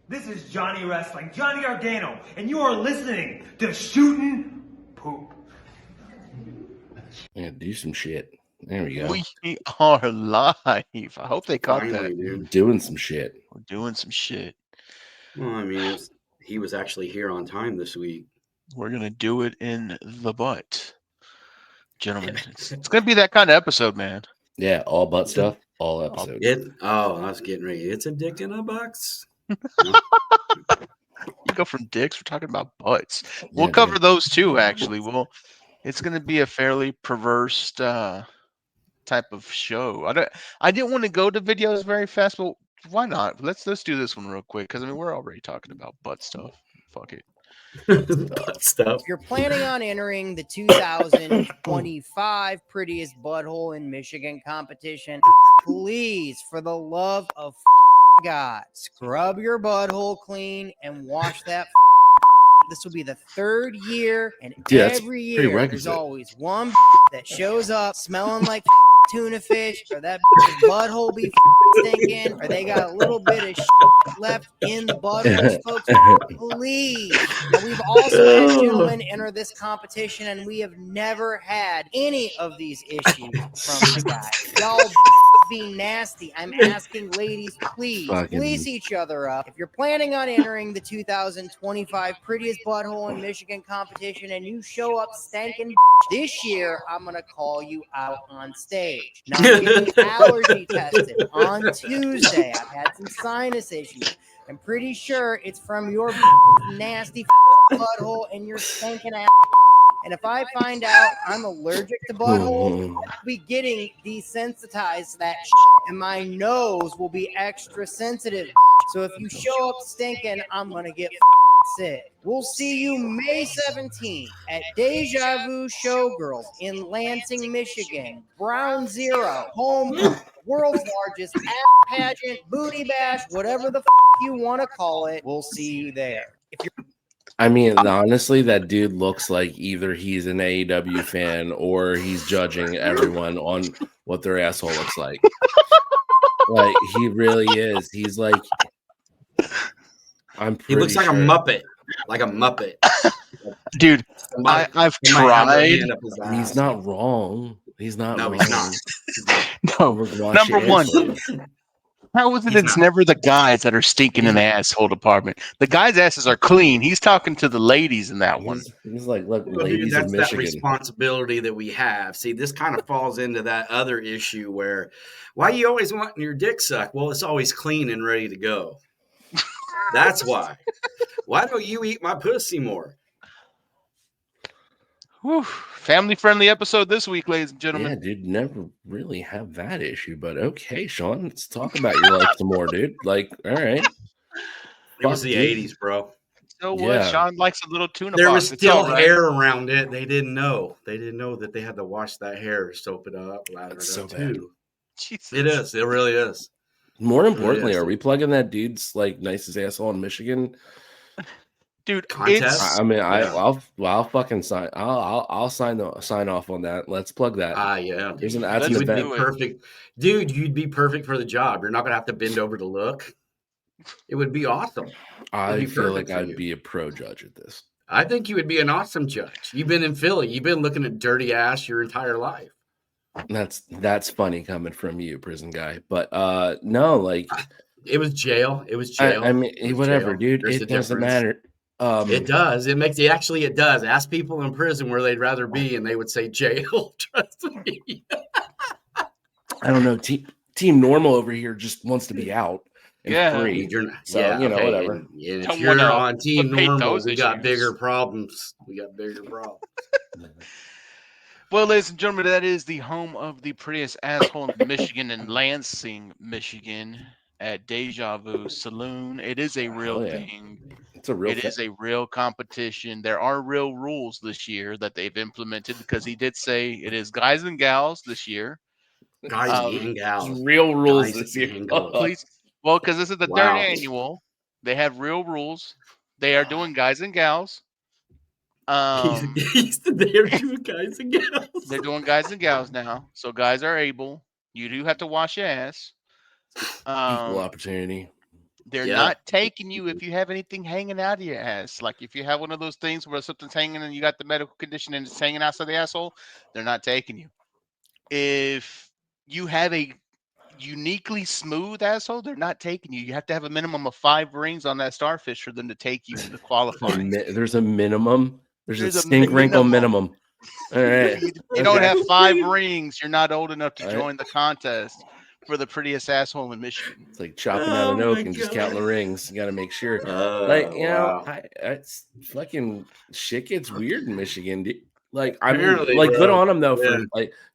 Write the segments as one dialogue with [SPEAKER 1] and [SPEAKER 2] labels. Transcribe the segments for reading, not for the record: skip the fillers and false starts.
[SPEAKER 1] This is Johnny Wrestling, Johnny Gargano, and you are listening to Shootin' Poop.
[SPEAKER 2] Yeah, do some shit. There we go.
[SPEAKER 3] We are live. I hope they caught
[SPEAKER 4] Finally,
[SPEAKER 3] that.
[SPEAKER 4] dude.
[SPEAKER 2] Doing some shit.
[SPEAKER 3] We're doing some shit.
[SPEAKER 4] Well, I mean, he was actually here on time this week.
[SPEAKER 3] We're going to do it in the butt. Gentlemen, it's going to be that kind of episode, man.
[SPEAKER 2] Yeah, all butt stuff, all episodes.
[SPEAKER 4] I was getting ready. It's a dick in a box.
[SPEAKER 3] You go from dicks, we're talking about butts. We'll
[SPEAKER 2] Yeah,
[SPEAKER 3] cover
[SPEAKER 2] dude.
[SPEAKER 3] those too, actually. It's going to be a fairly perverse type of show. I didn't want to go to videos very fast, but why not? Let's do this one real quick because I mean we're already talking about butt stuff. Fuck it.
[SPEAKER 4] Butt stuff.
[SPEAKER 5] If you're planning on entering the 2025 Prettiest Butthole in Michigan competition, please, for the love of God, scrub your butthole clean and wash that. This will be the third year, and every year there's always one that shows up smelling like tuna fish, or that butthole be stinking, or they got a little bit of left in the butthole, folks. Please. And we've also had gentlemen enter this competition, and we have never had any of these issues from the guys. Y'all be nasty. I'm asking ladies, please each other up. If you're planning on entering the 2025 Prettiest Butthole in Michigan competition and you show up stankin' this year, I'm going to call you out on stage. Now, I'm getting allergy tested on Tuesday. I've had some sinus issues. I'm pretty sure it's from your nasty butthole and your stinking ass. And if I find out I'm allergic to butthole, I'll be getting desensitized to that and my nose will be extra sensitive. So if you show up stinking, I'm going to get sick. We'll see you May 17th at Deja Vu Showgirls in Lansing, Michigan. Ground Zero, home world's largest ass pageant, booty bash, whatever the you want to call it. We'll see you there. If you're
[SPEAKER 2] I mean, honestly, that dude looks like either he's an AEW fan or he's judging everyone on what their asshole looks like. Like, he really is. He's like,
[SPEAKER 4] He looks like a Muppet. Like a Muppet.
[SPEAKER 3] Dude, I've tried.
[SPEAKER 2] He's not wrong. He's not wrong.
[SPEAKER 4] He's not.
[SPEAKER 3] No, number one. How is it it's never the guys that are stinking in the asshole department? The guys' asses are clean. He's talking to the ladies in that one.
[SPEAKER 2] He's like, look, ladies in Michigan.
[SPEAKER 4] That's that responsibility that we have. See, this kind of falls into that other issue where, why you always wanting your dick sucked? Well, it's always clean and ready to go. That's why. Why don't you eat my pussy more?
[SPEAKER 3] Whew. Family-friendly episode this week, ladies and gentlemen.
[SPEAKER 2] Yeah, dude, never really have that issue, but okay, Sean, let's talk about your life some more, dude. Like, all right.
[SPEAKER 4] It was the 80s, bro.
[SPEAKER 3] So what? Sean likes a little tuna
[SPEAKER 4] There
[SPEAKER 3] box.
[SPEAKER 4] was still hair around it. They didn't know. They didn't know that they had to wash that hair, soap it up, lather it up too.
[SPEAKER 3] Jesus.
[SPEAKER 4] It is. It really is.
[SPEAKER 2] More importantly, are we plugging that dude's like nicest asshole in Michigan?
[SPEAKER 3] Dude,
[SPEAKER 4] contest.
[SPEAKER 2] I mean, I'll fucking sign. I'll sign off on that. Let's plug that.
[SPEAKER 4] Yeah.
[SPEAKER 2] There's an
[SPEAKER 4] you would be perfect, dude. You'd be perfect for the job. You're not gonna have to bend over to look. It would be awesome.
[SPEAKER 2] I feel like I'd be a pro judge at this.
[SPEAKER 4] I think you would be an awesome judge. You've been in Philly. You've been looking at dirty ass your entire life.
[SPEAKER 2] That's funny coming from you, prison guy. But no, like
[SPEAKER 4] it was jail. It was jail.
[SPEAKER 2] I mean, whatever, dude. It doesn't matter.
[SPEAKER 4] It does. It makes it does. Ask people in prison where they'd rather be, and they would say jail. Trust me.
[SPEAKER 2] I don't know. Team Normal over here just wants to be out and free. Whatever.
[SPEAKER 4] And if you're on Team Normal, we got bigger problems.
[SPEAKER 3] Well, ladies and gentlemen, that is the home of the prettiest asshole in Michigan in Lansing, Michigan, at Deja Vu Saloon. It is a real thing. It is a real competition. There are real rules this year that they've implemented because he did say it is guys and gals this year.
[SPEAKER 4] Guys and gals.
[SPEAKER 2] Real rules this year.
[SPEAKER 3] Please. Well, because this is the third annual. They have real rules. They are doing guys and gals.
[SPEAKER 4] They're doing guys and gals.
[SPEAKER 3] They're doing guys and gals now. So guys are able. You do have to wash your ass.
[SPEAKER 2] Equal opportunity.
[SPEAKER 3] They're not taking you if you have anything hanging out of your ass. Like if you have one of those things where something's hanging and you got the medical condition and it's hanging outside the asshole, they're not taking you. If you have a uniquely smooth asshole, they're not taking you. You have to have a minimum of 5 rings on that starfish for them to take you to qualify.
[SPEAKER 2] There's a minimum. There's a stink wrinkle minimum. All right.
[SPEAKER 3] You don't have 5 rings, you're not old enough to join the contest for the prettiest asshole in Michigan.
[SPEAKER 2] It's like chopping out an oak and just counting the rings. You got to make sure. Know, it's fucking shit gets weird in Michigan. Like I mean, like good on them though for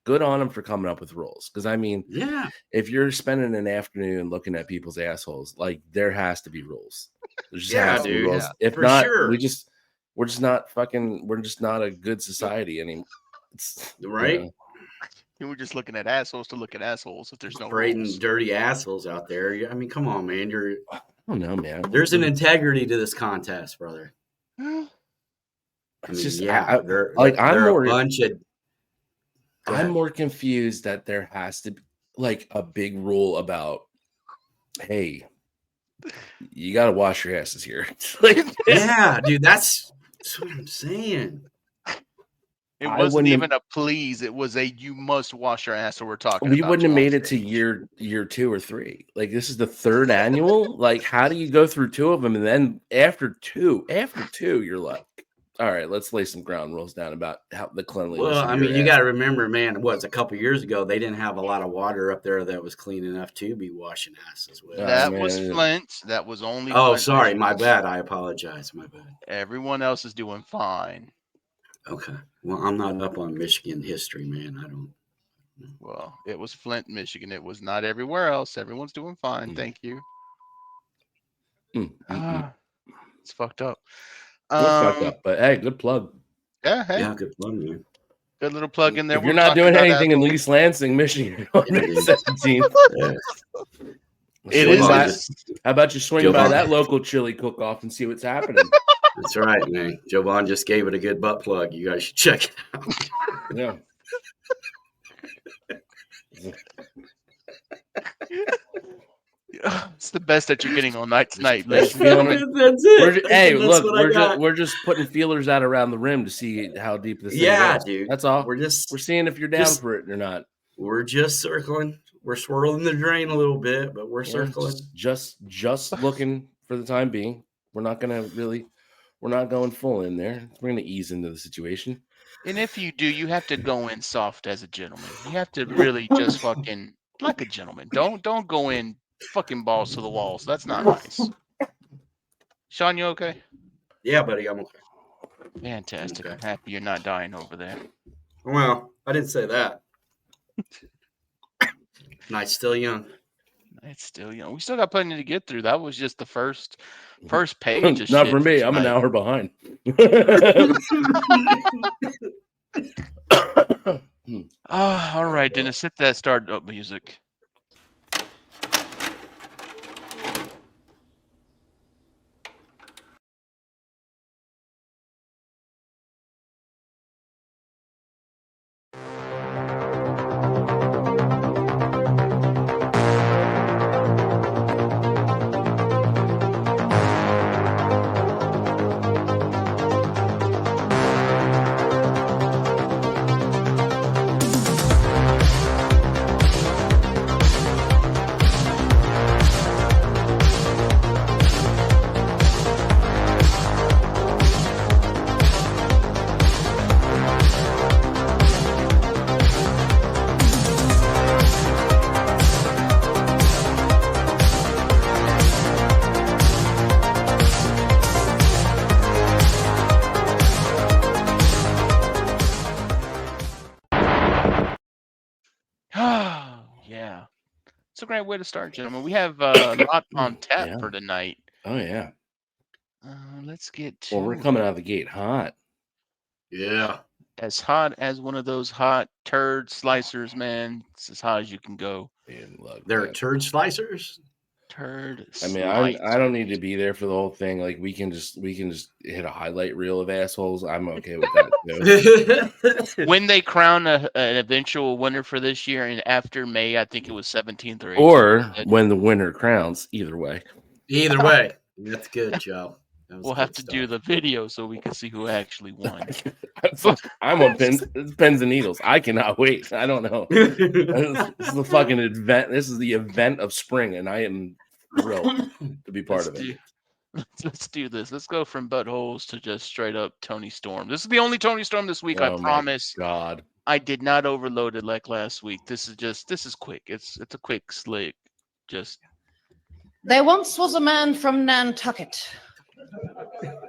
[SPEAKER 2] good on them for coming up with rules. Because I mean, if you're spending an afternoon looking at people's assholes, like there has to be rules. There just has to be rules. If not, we're just not fucking. We're just not a good society anymore.
[SPEAKER 4] Right.
[SPEAKER 3] We're just looking at assholes to look at assholes. If there's no
[SPEAKER 4] parading dirty assholes out there, I mean, come on, man.
[SPEAKER 2] I don't know, man.
[SPEAKER 4] There's an integrity to this contest, brother. I mean, they're a bunch of.
[SPEAKER 2] I'm more confused that there has to be like a big rule about, hey, you got to wash your asses here.
[SPEAKER 4] Yeah, dude, that's what I'm saying.
[SPEAKER 3] It wasn't even a please. It was a you must wash your ass. Or we're talking.
[SPEAKER 2] We wouldn't have made it to year 2 or 3. Like this is the 3rd annual. Like how do you go through 2 of them and then after two, you're like, all right, let's lay some ground rules down about how the cleanliness.
[SPEAKER 4] Well, I mean, you got to remember, man. A couple years ago they didn't have a lot of water up there that was clean enough to be washing asses with.
[SPEAKER 3] That was Flint. That was only.
[SPEAKER 4] Oh,
[SPEAKER 3] Flint,
[SPEAKER 4] sorry,
[SPEAKER 3] Michigan.
[SPEAKER 4] my bad. I apologize. My bad.
[SPEAKER 3] Everyone else is doing fine.
[SPEAKER 4] Okay. Well, I'm not up on Michigan history, man. I don't.
[SPEAKER 3] Well, it was Flint, Michigan. It was not everywhere else. Everyone's doing fine. Thank you. It's fucked up.
[SPEAKER 2] Fucked up, but hey, good plug.
[SPEAKER 3] Yeah, hey.
[SPEAKER 4] Yeah, good plug, man.
[SPEAKER 3] Good little plug in there.
[SPEAKER 2] If you're not doing anything in East Lansing, Michigan, on May 17th.
[SPEAKER 3] It is.
[SPEAKER 2] How about you swing by that local chili cook-off and see what's happening?
[SPEAKER 4] That's right, man. Joe Bond just gave it a good butt plug. You guys should check it out.
[SPEAKER 2] Yeah.
[SPEAKER 3] It's the best that you're getting all night tonight, ladies and
[SPEAKER 4] gentlemen. That's it.
[SPEAKER 2] We're just putting feelers out around the rim to see how deep this thing goes.
[SPEAKER 4] Dude.
[SPEAKER 2] That's all.
[SPEAKER 4] We're
[SPEAKER 2] seeing if you're down for it or not.
[SPEAKER 4] We're just circling. We're swirling the drain a little bit, but we're circling.
[SPEAKER 2] Just looking for the time being. We're not going to we're not going full in there. We're going to ease into the situation.
[SPEAKER 3] And if you do, you have to go in soft as a gentleman. You have to really just fucking like a gentleman. Don't go in fucking balls to the walls. That's not nice. Sean, you okay?
[SPEAKER 4] Yeah, buddy, I'm okay.
[SPEAKER 3] Fantastic. I'm happy you're not dying over there.
[SPEAKER 4] Well, I didn't say that. Night's still young.
[SPEAKER 3] It's still young. We still got plenty to get through. That was just the first page of
[SPEAKER 2] Not
[SPEAKER 3] shit
[SPEAKER 2] for me.
[SPEAKER 3] tonight.
[SPEAKER 2] I'm an hour behind.
[SPEAKER 3] All right, Dennis, hit that start up music. Yeah. It's a great way to start, gentlemen. We have a lot on tap for tonight.
[SPEAKER 2] Oh, yeah.
[SPEAKER 3] Let's get to
[SPEAKER 2] Well, we're coming out of the gate hot.
[SPEAKER 4] Yeah.
[SPEAKER 3] As hot as one of those hot turd slicers, man. It's as hot as you can go.
[SPEAKER 4] They're turd slicers?
[SPEAKER 3] Turd
[SPEAKER 2] I mean, I don't need to be there for the whole thing. Like we can just hit a highlight reel of assholes. I'm okay with that too.
[SPEAKER 3] When they crown an eventual winner for this year, and after May, I think it was 17th or 18th.
[SPEAKER 2] Or when the winner crowns, either way.
[SPEAKER 4] Either way, that's good, Joe.
[SPEAKER 3] We'll have to do the video so we can see who actually won.
[SPEAKER 2] I'm on pins and needles. I cannot wait. I don't know. This is the fucking event. This is the event of spring, and I am thrilled to be part of it.
[SPEAKER 3] Let's do this. Let's go from buttholes to just straight up Tony Storm. This is the only Tony Storm this week. I promise.
[SPEAKER 2] God,
[SPEAKER 3] I did not overload it like last week. This is quick. It's a quick slick. Just.
[SPEAKER 6] There once was a man from Nantucket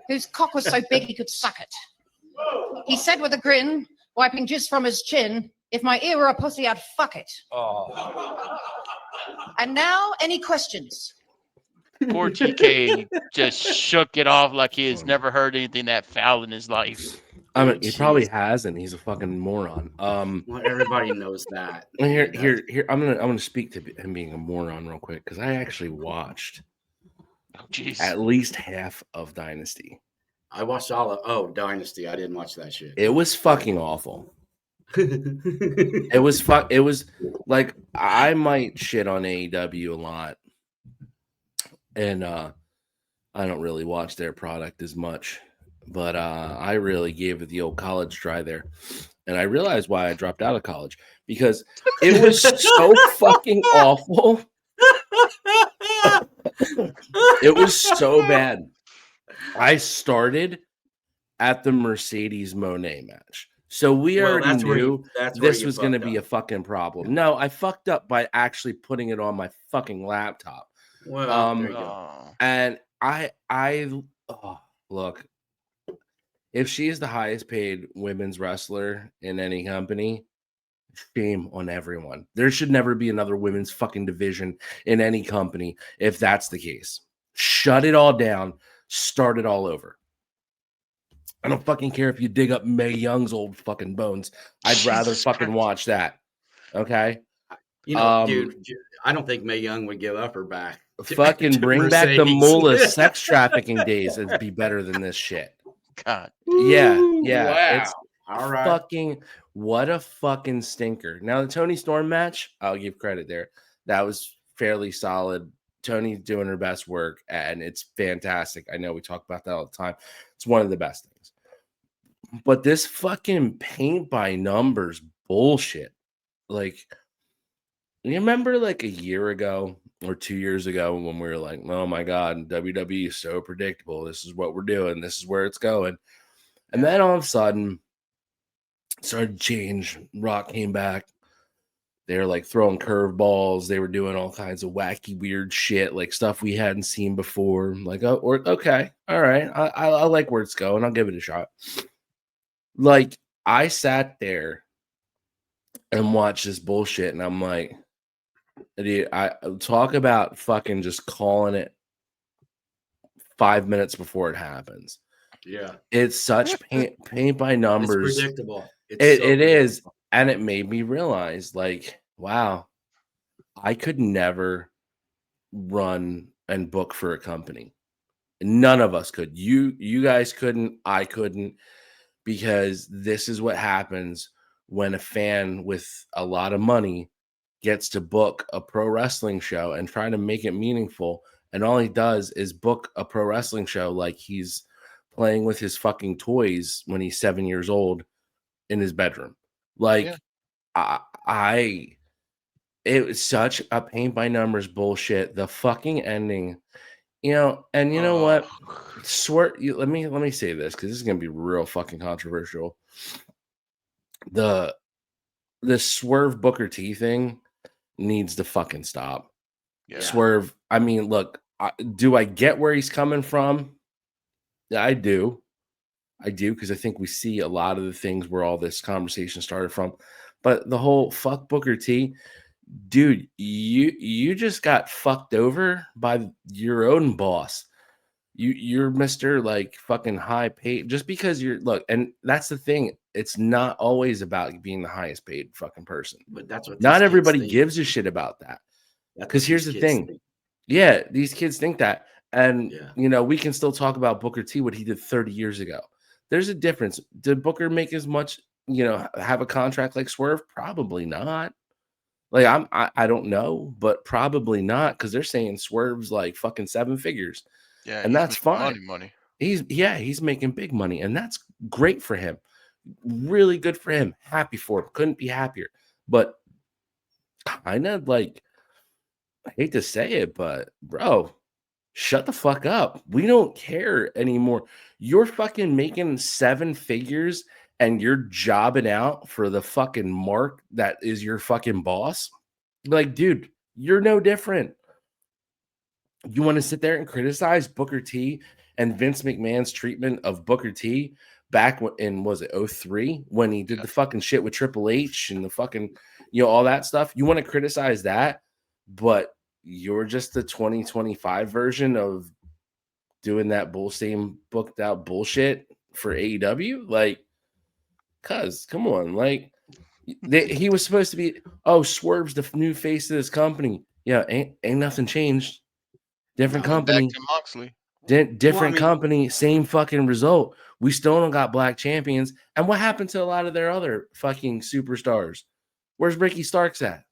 [SPEAKER 6] whose cock was so big he could suck it. He said with a grin, wiping jizz from his chin, "If my ear were a pussy, I'd fuck it." Oh. And now, any questions?
[SPEAKER 3] Poor TK just shook it off like he has never heard anything that foul in his life.
[SPEAKER 2] I mean, he probably hasn't. He's a fucking moron.
[SPEAKER 4] Well, everybody knows that.
[SPEAKER 2] Here. I'm gonna speak to him being a moron real quick because I actually watched at least half of Dynasty.
[SPEAKER 4] I watched all of Dynasty. I didn't watch that shit.
[SPEAKER 2] It was fucking awful. It was like I might shit on AEW a lot, and I don't really watch their product as much. But I really gave it the old college try there. And I realized why I dropped out of college. Because it was so fucking awful. It was so bad. I started at the Mercedes Monet match. So we already knew this was going to be a fucking problem. No, I fucked up by actually putting it on my fucking laptop.
[SPEAKER 4] Well, there you go.
[SPEAKER 2] And look. If she is the highest paid women's wrestler in any company, shame on everyone. There should never be another women's fucking division in any company if that's the case. Shut it all down. Start it all over. I don't fucking care if you dig up Mae Young's old fucking bones. I'd rather fucking watch that. Okay?
[SPEAKER 4] You know, dude, I don't think Mae Young would give up her back.
[SPEAKER 2] Fucking bring back the Moolah sex trafficking days. It'd be better than this shit.
[SPEAKER 3] God.
[SPEAKER 2] Yeah.
[SPEAKER 4] Wow.
[SPEAKER 2] It's
[SPEAKER 4] all right.
[SPEAKER 2] Fucking what a fucking stinker. Now the Tony Storm match, I'll give credit there. That was fairly solid. Tony's doing her best work, and it's fantastic. I know we talk about that all the time. It's one of the best things. But this fucking paint by numbers bullshit. Like, you remember like a year ago or 2 years ago when we were like, oh my God, WWE is so predictable. This is what we're doing. This is where it's going. And then all of a sudden, it started to change. Rock came back. They were like throwing curveballs. They were doing all kinds of wacky, weird shit, like stuff we hadn't seen before. Like, oh, okay. All right. I like where it's going. I'll give it a shot. Like, I sat there and watched this bullshit, and I'm like, dude, I talk about fucking just calling it 5 minutes before it happens.
[SPEAKER 4] Yeah,
[SPEAKER 2] it's such paint by numbers.
[SPEAKER 4] It's predictable.
[SPEAKER 2] It is, and it made me realize, like, wow, I could never run and book for a company. None of us could. You guys couldn't. I couldn't, because this is what happens when a fan with a lot of money gets to book a pro wrestling show and try to make it meaningful. And all he does is book a pro wrestling show like he's playing with his fucking toys when he's 7 years old in his bedroom. Like, yeah. It was such a paint by numbers bullshit. The fucking ending, and you know what? Let me say this, because this is gonna be real fucking controversial. The Swerve Booker T thing needs to fucking stop. Yeah. Swerve, I mean, look, do I get where he's coming from? Yeah, I do, because I think we see a lot of the things where all this conversation started from. But the whole fuck Booker T, dude, you just got fucked over by your own boss. You're Mr. like fucking high paid just because and that's the thing. It's not always about being the highest paid fucking person.
[SPEAKER 4] But that's what
[SPEAKER 2] not everybody gives a shit about that. Because here's the thing. Yeah, these kids think that. And we can still talk about Booker T, what he did 30 years ago. There's a difference. Did Booker make as much, have a contract like Swerve? Probably not. Like I don't know, but probably not because they're saying Swerve's like fucking 7 figures,
[SPEAKER 3] Yeah,
[SPEAKER 2] and
[SPEAKER 3] he's
[SPEAKER 2] that's
[SPEAKER 3] making
[SPEAKER 2] fine.
[SPEAKER 3] money.
[SPEAKER 2] He's making big money, and that's great for him. Really good for him. Happy for him. Couldn't be happier. But kind of like, I hate to say it, but bro, shut the fuck up. We don't care anymore. You're fucking making 7 figures and you're jobbing out for the fucking mark that is your fucking boss. Like, dude, you're no different. You want to sit there and criticize Booker T and Vince McMahon's treatment of Booker T back in, was it 03 when he did the fucking shit with Triple H and the fucking, all that stuff. You want to criticize that, but you're just the 2025 version of doing that same booked out bullshit for AEW. Like, cuz come on, like he was supposed to be, Swerve's the new face of this company. Yeah, ain't nothing changed. Different company.
[SPEAKER 3] Back to Moxley.
[SPEAKER 2] Different company, same fucking result. We still don't got black champions. And what happened to a lot of their other fucking superstars? Where's Ricky Starks at?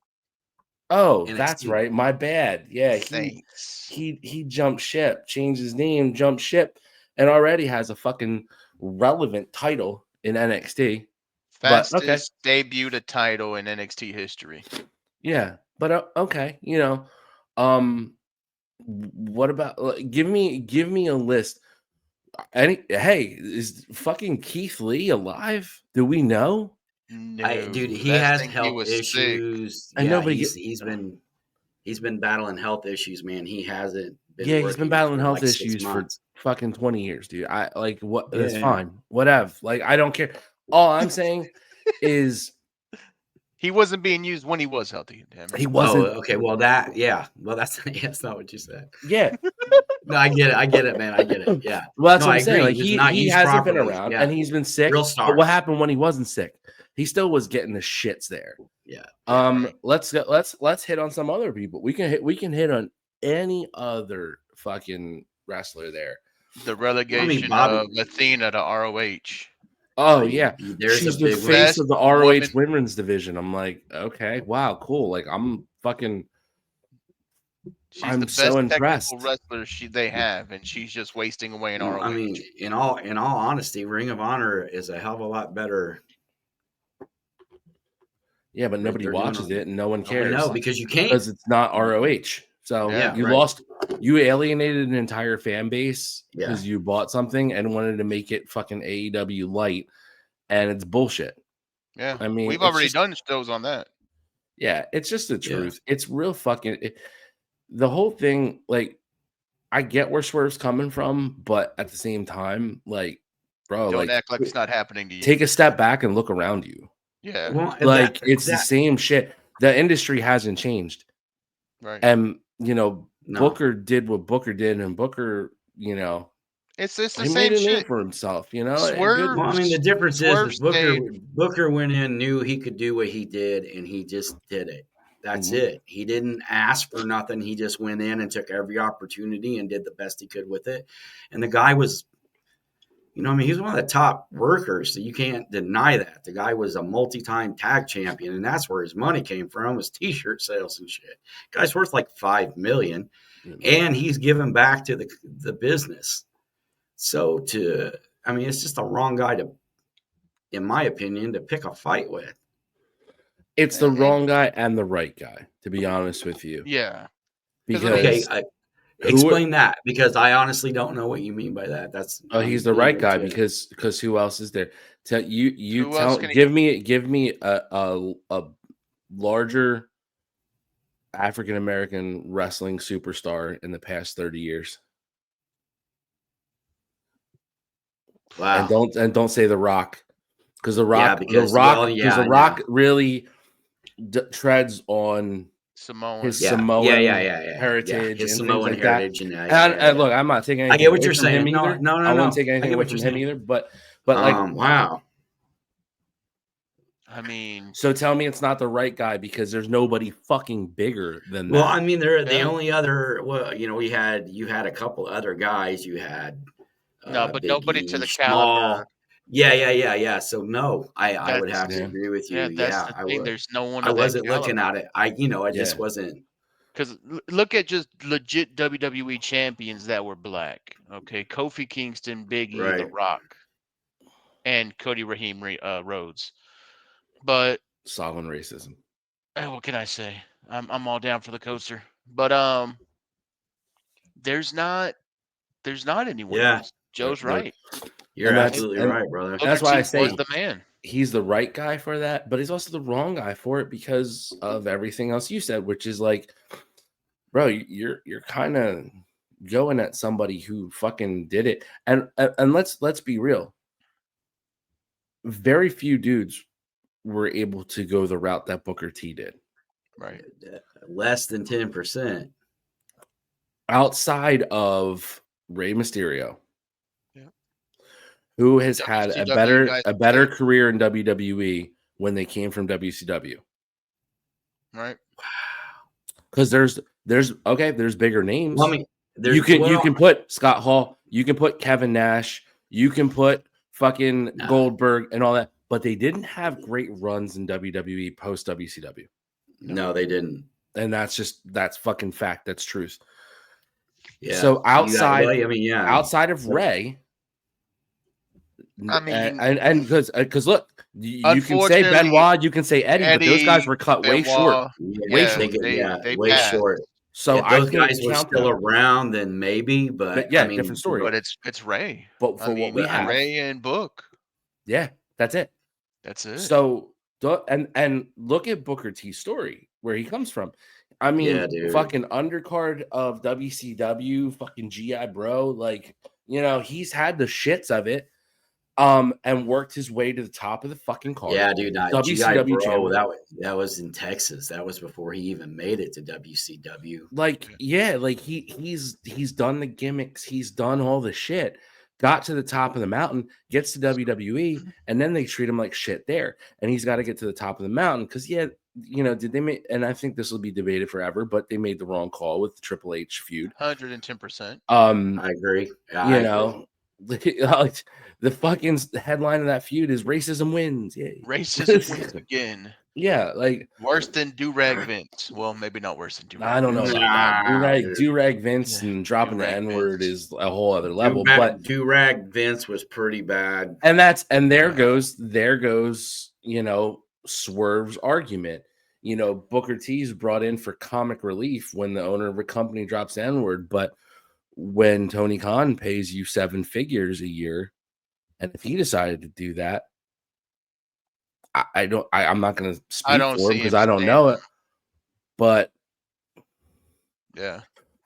[SPEAKER 2] Oh, that's right. My bad. Yeah, he jumped ship, changed his name, jumped ship, and already has a fucking relevant title in NXT.
[SPEAKER 3] Fastest debuted title in NXT history.
[SPEAKER 2] Yeah, but okay, what about give me a list. Hey, is fucking Keith Lee alive? Do we know?
[SPEAKER 3] No,
[SPEAKER 4] dude, he has health issues.
[SPEAKER 2] I know, but
[SPEAKER 4] he's been battling health issues, man. He hasn't been.
[SPEAKER 2] Yeah, he's been battling health
[SPEAKER 4] like
[SPEAKER 2] issues for fucking 20 years, dude. I like what?
[SPEAKER 4] Yeah.
[SPEAKER 2] That's fine. Whatever. Like, I don't care. All I'm saying is
[SPEAKER 3] he wasn't being used when he was healthy. Damn it.
[SPEAKER 2] He wasn't.
[SPEAKER 4] Oh, okay. Well, that's not what you said.
[SPEAKER 2] Yeah.
[SPEAKER 4] No, I get it, man. I get it. Yeah.
[SPEAKER 2] Well, that's what I'm saying. Like, he hasn't been around,
[SPEAKER 4] yeah.
[SPEAKER 2] and he's been sick.
[SPEAKER 4] Real stars.
[SPEAKER 2] But what happened when he wasn't sick? He still was getting the shits there.
[SPEAKER 4] Yeah.
[SPEAKER 2] Let's hit on some other people. We can hit on any other fucking wrestler there.
[SPEAKER 3] The relegation of Athena to ROH.
[SPEAKER 2] Oh yeah, she's the face of the ROH women's division. I'm like, okay, wow, cool. Like, I'm
[SPEAKER 3] the best
[SPEAKER 2] so impressed.
[SPEAKER 3] Wrestler they have, and she's just wasting away in ROH.
[SPEAKER 4] I mean, in all honesty, Ring of Honor is a hell of a lot better.
[SPEAKER 2] Yeah, but nobody watches it and no one cares.
[SPEAKER 4] No, because you can't.
[SPEAKER 2] Because it's not ROH. So you alienated an entire fan base because you bought something and wanted to make it fucking AEW light, and it's bullshit.
[SPEAKER 3] Yeah,
[SPEAKER 2] I mean,
[SPEAKER 3] we've already done shows on that.
[SPEAKER 2] Yeah, it's just the truth. Yeah. It's real fucking. The whole thing, like, I get where Swerve's coming from, but at the same time, like, bro,
[SPEAKER 3] don't act like it's not happening to you.
[SPEAKER 2] Take a step back and look around you.
[SPEAKER 3] Yeah,
[SPEAKER 4] well,
[SPEAKER 2] it's the same shit. The industry hasn't changed,
[SPEAKER 3] right?
[SPEAKER 2] And Booker did what Booker did, and Booker,
[SPEAKER 3] it's the
[SPEAKER 2] he
[SPEAKER 3] same
[SPEAKER 2] made a
[SPEAKER 3] shit
[SPEAKER 2] name for himself.
[SPEAKER 3] Swerve,
[SPEAKER 4] well, I mean, the difference is Booker went in, knew he could do what he did, and he just did it. That's it. He didn't ask for nothing. He just went in and took every opportunity and did the best he could with it. And the guy was, he was one of the top workers, so you can't deny that. The guy was a multi-time tag champion, and that's where his money came from, was T-shirt sales and shit. Guy's worth like $5 million, and he's given back to the business. So it's just the wrong guy in my opinion, to pick a fight with.
[SPEAKER 2] It's the wrong guy and the right guy, to be honest with you.
[SPEAKER 3] Yeah.
[SPEAKER 2] Because
[SPEAKER 4] explain that, because I honestly don't know what you mean by that.
[SPEAKER 2] He's the right guy because who else is there? Give me a larger African American wrestling superstar in the past 30 years.
[SPEAKER 4] Wow.
[SPEAKER 2] And don't say The Rock, because The Rock really treads on
[SPEAKER 3] Samoan.
[SPEAKER 2] Samoan heritage,
[SPEAKER 4] his
[SPEAKER 2] and
[SPEAKER 4] Samoan
[SPEAKER 2] like
[SPEAKER 4] heritage,
[SPEAKER 2] and look, I'm not taking anything.
[SPEAKER 4] I get what you're saying. No,
[SPEAKER 2] I won't take anything away from him either. But
[SPEAKER 4] wow.
[SPEAKER 3] I mean,
[SPEAKER 2] so tell me it's not the right guy, because there's nobody fucking bigger than that.
[SPEAKER 4] Well, I mean, the only other. Well, you had a couple other guys. You had
[SPEAKER 3] but
[SPEAKER 4] Big
[SPEAKER 3] nobody
[SPEAKER 4] E,
[SPEAKER 3] to the caliber.
[SPEAKER 4] Yeah. So no, I would have to
[SPEAKER 2] Yeah.
[SPEAKER 4] agree with you.
[SPEAKER 3] Yeah, that's the
[SPEAKER 4] I
[SPEAKER 3] thing.
[SPEAKER 4] would.
[SPEAKER 3] There's no one
[SPEAKER 4] I
[SPEAKER 3] of that
[SPEAKER 4] wasn't looking
[SPEAKER 3] caliber.
[SPEAKER 4] at it. I just
[SPEAKER 2] Yeah.
[SPEAKER 4] wasn't.
[SPEAKER 3] Because look at just legit WWE champions that were black. Okay, Kofi Kingston, Big E, The
[SPEAKER 4] Right.
[SPEAKER 3] Rock, and Cody Rhodes. But
[SPEAKER 2] Solid racism.
[SPEAKER 3] what can I say? I'm all down for the coaster. But there's not anyone
[SPEAKER 4] Yeah.
[SPEAKER 3] else. Joe's
[SPEAKER 2] There-
[SPEAKER 3] right.
[SPEAKER 4] You're
[SPEAKER 2] that's
[SPEAKER 4] absolutely
[SPEAKER 2] and
[SPEAKER 4] right, brother.
[SPEAKER 3] Booker
[SPEAKER 2] that's why I
[SPEAKER 3] T was
[SPEAKER 2] say
[SPEAKER 3] the man.
[SPEAKER 2] he's the right guy for that, but he's also the wrong guy for it because of everything else you said, which is like, bro, you're kind of going at somebody who fucking did it. And let's be real. Very few dudes were able to go the route that Booker T did.
[SPEAKER 3] Right.
[SPEAKER 4] Less than 10%.
[SPEAKER 2] Outside of Rey Mysterio,
[SPEAKER 3] Yeah.
[SPEAKER 2] who has had
[SPEAKER 3] WCW guys
[SPEAKER 2] a better
[SPEAKER 3] today.
[SPEAKER 2] career in WWE when they came from WCW.
[SPEAKER 3] Right.
[SPEAKER 2] Because there's bigger names.
[SPEAKER 4] Well, I mean,
[SPEAKER 2] you can put Scott Hall, you can put Kevin Nash, you can put fucking Goldberg and all that, but they didn't have great runs in WWE post WCW.
[SPEAKER 4] No, they didn't.
[SPEAKER 2] And that's fucking fact. That's truth.
[SPEAKER 4] Yeah.
[SPEAKER 2] So outside of Ray,
[SPEAKER 3] I mean,
[SPEAKER 2] and because look, you can say Benoit, you can say Eddie, but those guys were cut way short. Way
[SPEAKER 4] short.
[SPEAKER 2] So
[SPEAKER 4] if those guys were still around, then maybe, but I mean,
[SPEAKER 2] different story.
[SPEAKER 3] But it's Ray.
[SPEAKER 2] But for what we have,
[SPEAKER 3] Ray and Book.
[SPEAKER 2] Yeah, that's it.
[SPEAKER 3] That's it.
[SPEAKER 2] So and look at Booker T's story, where he comes from. I mean, fucking undercard of WCW, fucking GI Bro, like, he's had the shits of it. And worked his way to the top of the fucking card.
[SPEAKER 4] Yeah, dude.
[SPEAKER 2] WCW
[SPEAKER 4] Bro, that was in Texas. That was before he even made it to WCW.
[SPEAKER 2] Like, yeah, like he's done the gimmicks, he's done all the shit. Got to the top of the mountain, gets to WWE, and then they treat him like shit there. And he's got to get to the top of the mountain because, did they make? And I think this will be debated forever, but they made the wrong call with the Triple H feud.
[SPEAKER 3] 110%.
[SPEAKER 4] I agree.
[SPEAKER 2] The fucking headline of that feud is racism wins. Yeah,
[SPEAKER 3] racism wins again.
[SPEAKER 2] Yeah, like
[SPEAKER 3] worse than Do-Rag Vince. Well, maybe not worse than Do-Rag.
[SPEAKER 2] I don't know. Do-Rag Vince and dropping the N-word is a whole other level. But
[SPEAKER 4] Do-Rag Vince was pretty bad.
[SPEAKER 2] And there goes Swerve's argument. Booker T's brought in for comic relief when the owner of a company drops the N-word, but when Tony Khan pays you 7 figures a year, and if he decided to do that, I'm not going to speak for him because I don't know it. But
[SPEAKER 3] yeah,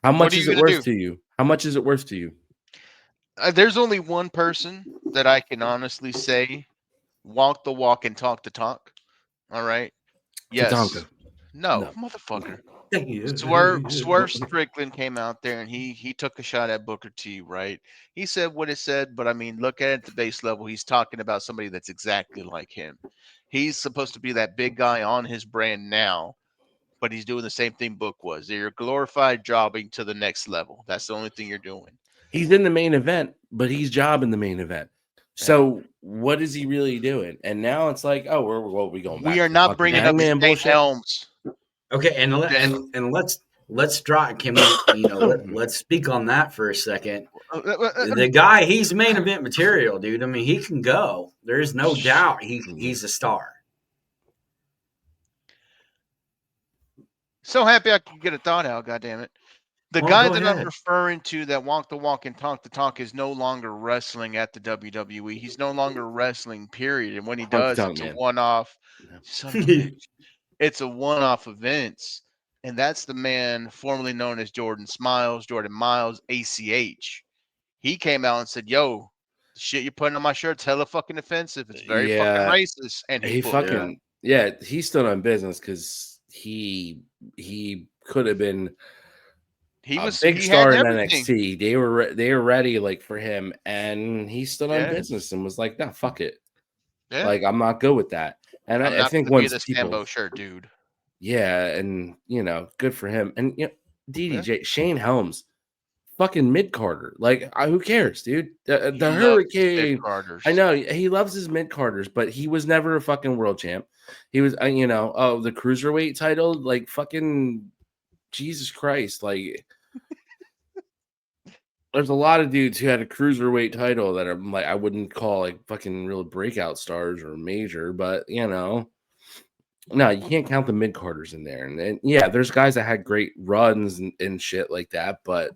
[SPEAKER 2] how much is it worth to you? How much is it worth to you?
[SPEAKER 3] There's only one person that I can honestly say walk the walk and talk the talk. All right. Yes.
[SPEAKER 2] Tatanka.
[SPEAKER 3] No, motherfucker. Swerve Strickland came out there and he took a shot at Booker T, right? He said what it said, but I mean, look at it at the base level. He's talking about somebody that's exactly like him. He's supposed to be that big guy on his brand now, but he's doing the same thing Book was. You're glorified jobbing to the next level. That's the only thing you're doing.
[SPEAKER 2] He's in the main event, but he's jobbing the main event. So what is he really doing? And now it's like, oh, we going back?
[SPEAKER 3] We are not bringing up Shane Helms.
[SPEAKER 4] Okay, and let's drop. Can we, let's speak on that for a second. The guy, he's main event material, dude. I mean, he can go. There is no doubt he's a star.
[SPEAKER 3] So happy I could get a thought out. God damn it! The guy that I'm referring to that walk the walk and talk the talk is no longer wrestling at the WWE. He's no longer wrestling. Period. And when he does, it's a one-off. It's a one-off events, and that's the man formerly known as Jordan Miles, ACH. He came out and said, "Yo, the shit you're putting on my shirt's hella fucking offensive. It's very fucking racist." And he
[SPEAKER 2] stood on business because he could have been a big star in NXT. They were ready like for him, and he stood on business and was like, "No, fuck it. Like I'm not good with that." And I think once people,
[SPEAKER 3] Sambo shirt, dude.
[SPEAKER 2] Yeah, and good for him. And DDJ Shane Helms, fucking mid-carder. Like, who cares, dude? The
[SPEAKER 3] He loves
[SPEAKER 2] Hurricane.
[SPEAKER 3] mid-carders.
[SPEAKER 2] I know he loves his mid-carders, but he was never a fucking world champ. He was, the cruiserweight title, like fucking Jesus Christ. Like, there's a lot of dudes who had a cruiserweight title that are like, I wouldn't call like fucking real breakout stars or major, but no, you can't count the mid-carders in there. And yeah, there's guys that had great runs and shit like that, but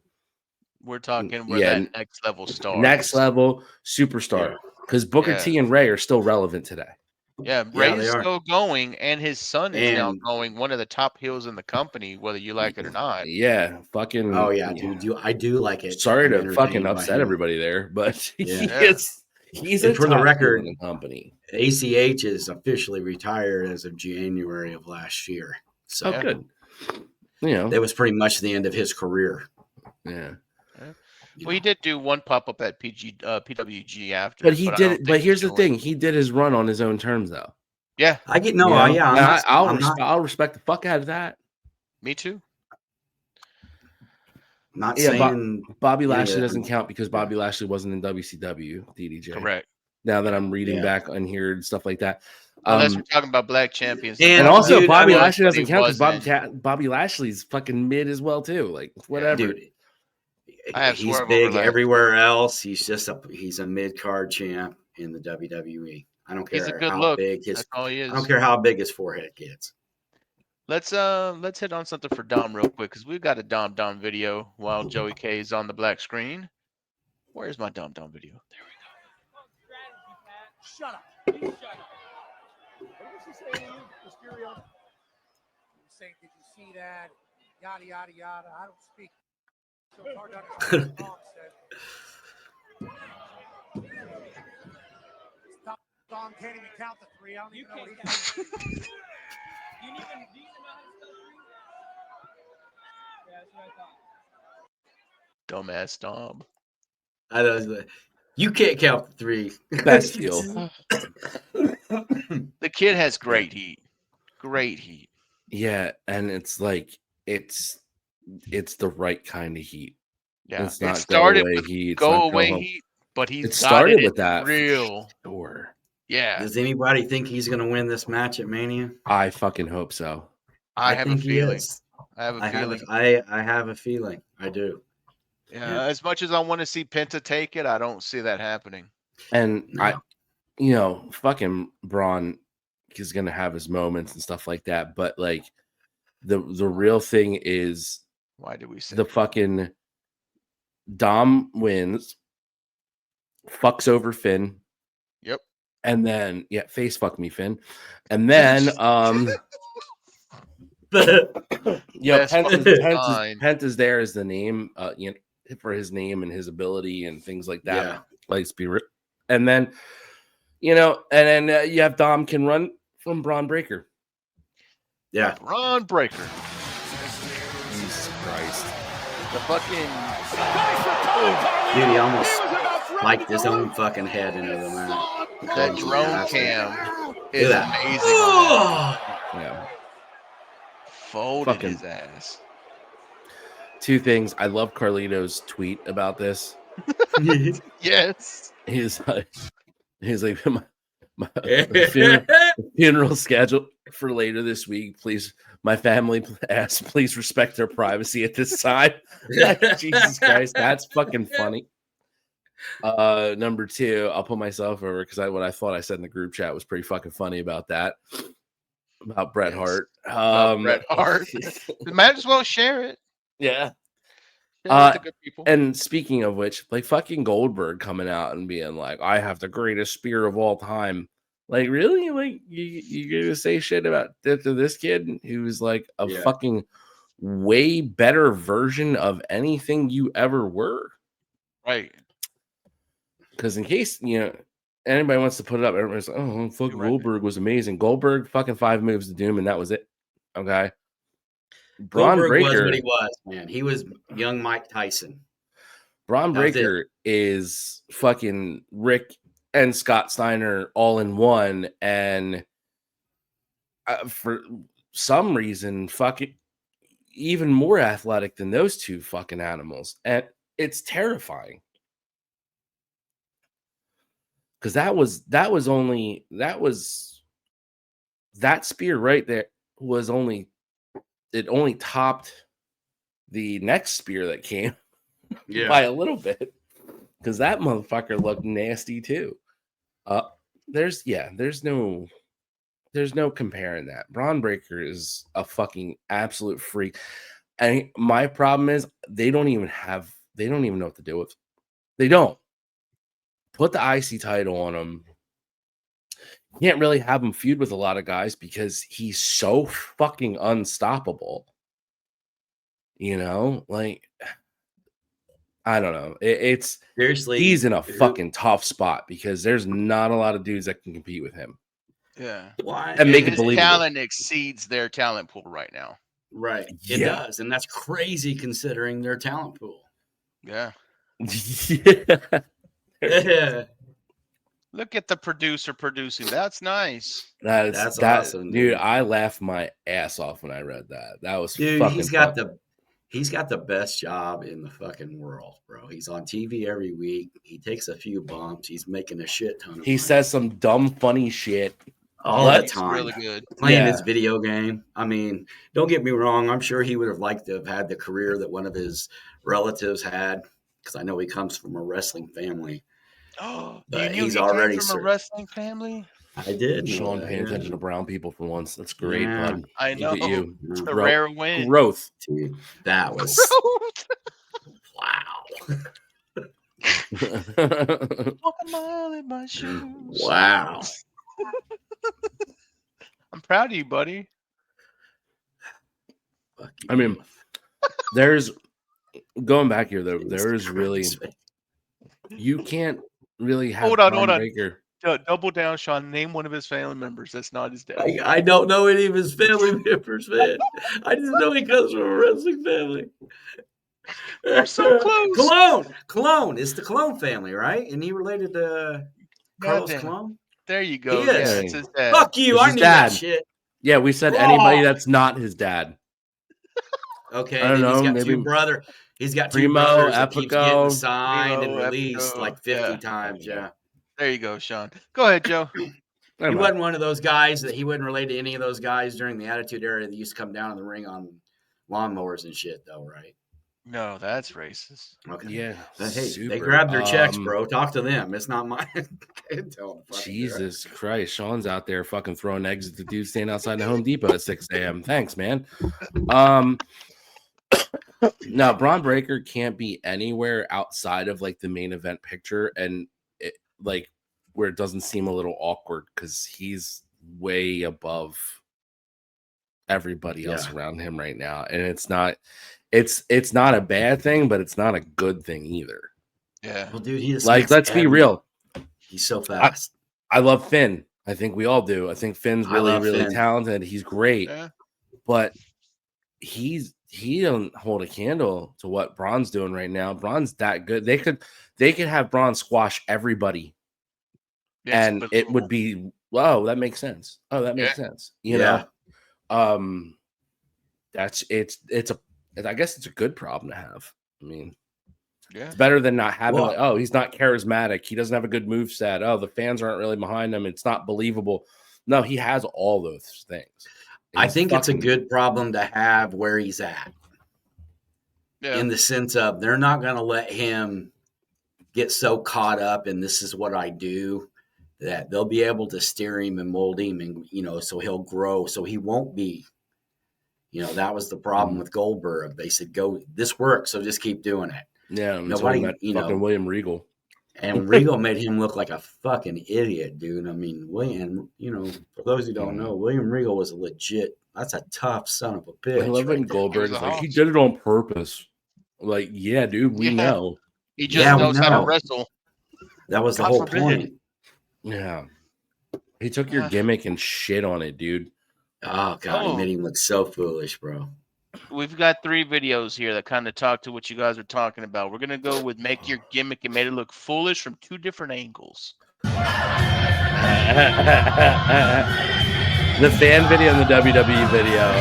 [SPEAKER 3] we're talking that next level star.
[SPEAKER 2] Next level superstar. Because Booker T and Ray are still relevant today.
[SPEAKER 3] Yeah, Ray's still going, and his son is now going, one of the top heels in the company, whether you like it or not.
[SPEAKER 2] Yeah, fucking.
[SPEAKER 4] Oh yeah, dude. I do like it.
[SPEAKER 2] Sorry to fucking upset everybody there, but he's
[SPEAKER 4] and for the record
[SPEAKER 2] in the company.
[SPEAKER 4] ACH is officially retired as of January of last year. So
[SPEAKER 2] good.
[SPEAKER 4] That was pretty much the end of his career.
[SPEAKER 2] Yeah.
[SPEAKER 3] Well, he did do one pop up at PWG after,
[SPEAKER 2] but he did. But here's the thing: he did his run on his own terms, though.
[SPEAKER 3] Yeah,
[SPEAKER 4] I get I'll
[SPEAKER 2] respect the fuck out of that.
[SPEAKER 3] Me too.
[SPEAKER 4] Not saying
[SPEAKER 2] Bobby Lashley doesn't count because Bobby Lashley wasn't in WCW. DDJ.
[SPEAKER 3] Correct.
[SPEAKER 2] Now that I'm reading back on here and stuff like that.
[SPEAKER 3] Unless we're talking about black champions.
[SPEAKER 2] And also, Bobby Lashley doesn't count because Bobby Lashley's fucking mid as well too. Like whatever.
[SPEAKER 4] Dude. He's big everywhere else. He's a mid card champ in the WWE. I don't care how big his. I don't care how big his forehead gets.
[SPEAKER 3] Let's hit on something for Dom real quick because we've got a Dom video while Joey K is on the black screen. Where's my Dom video? There we go.
[SPEAKER 7] Shut up. Shut up. What was he saying, Mysterio? He was saying, "Did you see that?" Yada yada yada. I don't speak. So it's hard to understand what Tom said. Tom can't even count the three. I don't even know what he's doing. Do you even know how to spell three? Yeah, that's what I thought.
[SPEAKER 3] Dumbass Dom.
[SPEAKER 4] I know. You can't count the three.
[SPEAKER 2] Best deal.
[SPEAKER 3] The kid has great heat. Great heat.
[SPEAKER 2] Yeah, and it's like it's the right kind of heat.
[SPEAKER 3] Yeah,
[SPEAKER 2] it's not
[SPEAKER 3] it started
[SPEAKER 2] go away
[SPEAKER 3] with
[SPEAKER 2] heat.
[SPEAKER 3] Go away heat, but he's
[SPEAKER 2] started with that
[SPEAKER 3] real.
[SPEAKER 2] Sure.
[SPEAKER 3] Yeah.
[SPEAKER 4] Does anybody think he's going to win this match at Mania?
[SPEAKER 2] I fucking hope so.
[SPEAKER 3] I have a feeling.
[SPEAKER 4] I have a feeling. I do.
[SPEAKER 3] Yeah. As much as I want to see Penta take it, I don't see that happening.
[SPEAKER 2] And fucking Braun is gonna have his moments and stuff like that. But like the real thing is,
[SPEAKER 3] why do we say
[SPEAKER 2] the fucking Dom wins, fucks over Finn.
[SPEAKER 3] Yep.
[SPEAKER 2] And then face fuck me, Finn. And then Penta's there as the name, for his name and his ability and things like that.
[SPEAKER 4] Yeah.
[SPEAKER 2] Like spirit. And then you have Dom can run from Braun Breaker.
[SPEAKER 4] Yeah.
[SPEAKER 3] Braun Breaker.
[SPEAKER 2] Jesus Christ.
[SPEAKER 3] The fucking
[SPEAKER 4] dude, he almost liked his own fucking head into the mat.
[SPEAKER 3] That drone cam is amazing.
[SPEAKER 2] Yeah.
[SPEAKER 3] Folded his ass.
[SPEAKER 2] Two things. I love Carlito's tweet about this.
[SPEAKER 3] Yes.
[SPEAKER 2] He's like my funeral schedule for later this week. Please, my family asks, please respect their privacy at this time. Jesus Christ, that's fucking funny. Number two, I'll put myself over because what I thought I said in the group chat was pretty fucking funny about that. About Bret Hart.
[SPEAKER 3] Bret Hart. Might as well share it.
[SPEAKER 2] Yeah.
[SPEAKER 3] Good people.
[SPEAKER 2] And speaking of which, like fucking Goldberg coming out and being like, I have the greatest spear of all time. Like, really? Like, you gonna say shit about this kid who's like a fucking way better version of anything you ever were?
[SPEAKER 3] Right.
[SPEAKER 2] Because in case, anybody wants to put it up, everybody's like, oh, fuck, Goldberg was amazing. Goldberg, fucking 5 moves to doom, and that was it. Okay.
[SPEAKER 4] Goldberg was what he was, man. He was young Mike Tyson.
[SPEAKER 2] Braun Breaker is fucking Rick and Scott Steiner all in one, and for some reason, fucking even more athletic than those two fucking animals. And it's terrifying. Because that spear right there was only topped the next spear that came by a little bit, because that motherfucker looked nasty too. There's no comparing that. Braun Breaker is a fucking absolute freak. And my problem is they don't even know what to do with. They don't put the IC title on him. Can't really have him feud with a lot of guys because he's so fucking unstoppable. You know, like, I don't know. It's
[SPEAKER 4] seriously,
[SPEAKER 2] he's in a fucking tough spot because there's not a lot of dudes that can compete with him.
[SPEAKER 3] Yeah.
[SPEAKER 4] Why?
[SPEAKER 2] And make it
[SPEAKER 3] his
[SPEAKER 2] believable.
[SPEAKER 3] talent exceeds their talent pool right now.
[SPEAKER 4] Right. It does. And that's crazy considering their talent pool.
[SPEAKER 3] Yeah.
[SPEAKER 4] Yeah.
[SPEAKER 3] Look at the producer producing. That's nice.
[SPEAKER 4] That's awesome, dude.
[SPEAKER 2] I laughed my ass off when I read that. That was
[SPEAKER 4] dude.
[SPEAKER 2] fucking
[SPEAKER 4] He's got the best job in the fucking world, bro. He's on TV every week. He takes a few bumps. He's making a shit ton of money.
[SPEAKER 2] He says some dumb, funny shit
[SPEAKER 4] all the time.
[SPEAKER 3] Really good.
[SPEAKER 4] Playing his video game. I mean, don't get me wrong. I'm sure he would have liked to have had the career that one of his relatives had, because I know he comes from a wrestling family.
[SPEAKER 3] Oh,
[SPEAKER 4] but
[SPEAKER 3] you
[SPEAKER 4] he's
[SPEAKER 3] came
[SPEAKER 4] already
[SPEAKER 3] from a wrestling family?
[SPEAKER 4] I did.
[SPEAKER 2] Sean paying attention to brown people for once. That's great, bud.
[SPEAKER 3] I know.
[SPEAKER 2] Look at you.
[SPEAKER 3] It's a rare win.
[SPEAKER 2] Growth.
[SPEAKER 4] Dude, that was wow.
[SPEAKER 3] Walk a mile in my shoes.
[SPEAKER 4] Wow.
[SPEAKER 3] I'm proud of you, buddy.
[SPEAKER 2] I mean, there's going back here though. There's really you can't really have
[SPEAKER 3] hold on.
[SPEAKER 2] Breaker.
[SPEAKER 3] Double down, Sean. Name one of his family members that's not his dad.
[SPEAKER 4] I don't know any of his family members, man. I just know he comes from a wrestling family.
[SPEAKER 3] We're so close.
[SPEAKER 4] Cologne. It's the Cologne family, right? And he related to Carlos Cologne?
[SPEAKER 3] There you go.
[SPEAKER 4] He is.
[SPEAKER 3] Yeah, it's his dad.
[SPEAKER 4] Fuck you. I knew that shit.
[SPEAKER 2] Yeah, we said anybody that's not his dad.
[SPEAKER 4] Okay,
[SPEAKER 2] I don't know.
[SPEAKER 4] He's got
[SPEAKER 2] maybe
[SPEAKER 4] two brothers. He's got two
[SPEAKER 2] Primo,
[SPEAKER 4] brothers that keeps getting
[SPEAKER 2] Epico.
[SPEAKER 4] signed and
[SPEAKER 3] Primo,
[SPEAKER 4] released
[SPEAKER 3] Epico.
[SPEAKER 4] like 50 times. Yeah.
[SPEAKER 3] There you go, Sean. Go ahead, Joe.
[SPEAKER 4] He wasn't one of those guys that he wasn't related to any of those guys during the Attitude Era that used to come down in the ring on lawnmowers and shit, though, right?
[SPEAKER 3] No, that's racist.
[SPEAKER 4] Okay.
[SPEAKER 2] Yeah.
[SPEAKER 4] But hey,
[SPEAKER 2] super.
[SPEAKER 4] they grabbed their checks, bro. Talk to them. It's not mine.
[SPEAKER 2] Jesus Christ. Sean's out there fucking throwing eggs at the dude standing outside the Home Depot at 6 a.m. Thanks, man. Now, Braun Breaker can't be anywhere outside of like the main event picture and it, like where it doesn't seem a little awkward because he's way above everybody else around him right now. And it's not a bad thing, but it's not a good thing either.
[SPEAKER 3] Yeah.
[SPEAKER 4] Well, dude, he's
[SPEAKER 2] like, let's be real.
[SPEAKER 4] He's so fast.
[SPEAKER 2] I love Finn. I think we all do. I think Finn's really
[SPEAKER 4] Finn.
[SPEAKER 2] talented. He's great.
[SPEAKER 3] Yeah.
[SPEAKER 2] But he don't hold a candle to what Braun's doing right now. Braun's that good. They could have Braun squash everybody. Yes, and it would be, whoa, that makes sense. Oh, that makes sense. You know? That's I guess it's a good problem to have. I mean, it's better than not having like, oh, he's not charismatic. He doesn't have a good move set. Oh, the fans aren't really behind him. It's not believable. No, he has all those things.
[SPEAKER 4] I think it's a good problem to have where he's at. Yeah. In the sense of they're not going to let him get so caught up in this is what I do that they'll be able to steer him and mold him and, you know, so he'll grow. So he won't be, you know, that was the problem with Goldberg. They said, go, this works. So just keep doing it.
[SPEAKER 2] Yeah.
[SPEAKER 4] Nobody, you know,
[SPEAKER 2] William Regal.
[SPEAKER 4] And Regal made him look like a fucking idiot, dude. I mean, William, you know, for those who don't know, William Regal was a legit, that's a tough son of a bitch.
[SPEAKER 2] I love when Goldberg is like, he did it on purpose. Like, yeah, dude, we know.
[SPEAKER 3] He just knows how to wrestle.
[SPEAKER 4] That was the whole point.
[SPEAKER 2] Yeah. He took your gimmick and shit on it, dude.
[SPEAKER 4] Oh, God, he made him look so foolish, bro.
[SPEAKER 3] We've got 3 videos here that kind of talk to what you guys are talking about. We're going to go with make your gimmick and made it look foolish from 2 different angles.
[SPEAKER 2] The fan video and the WWE video.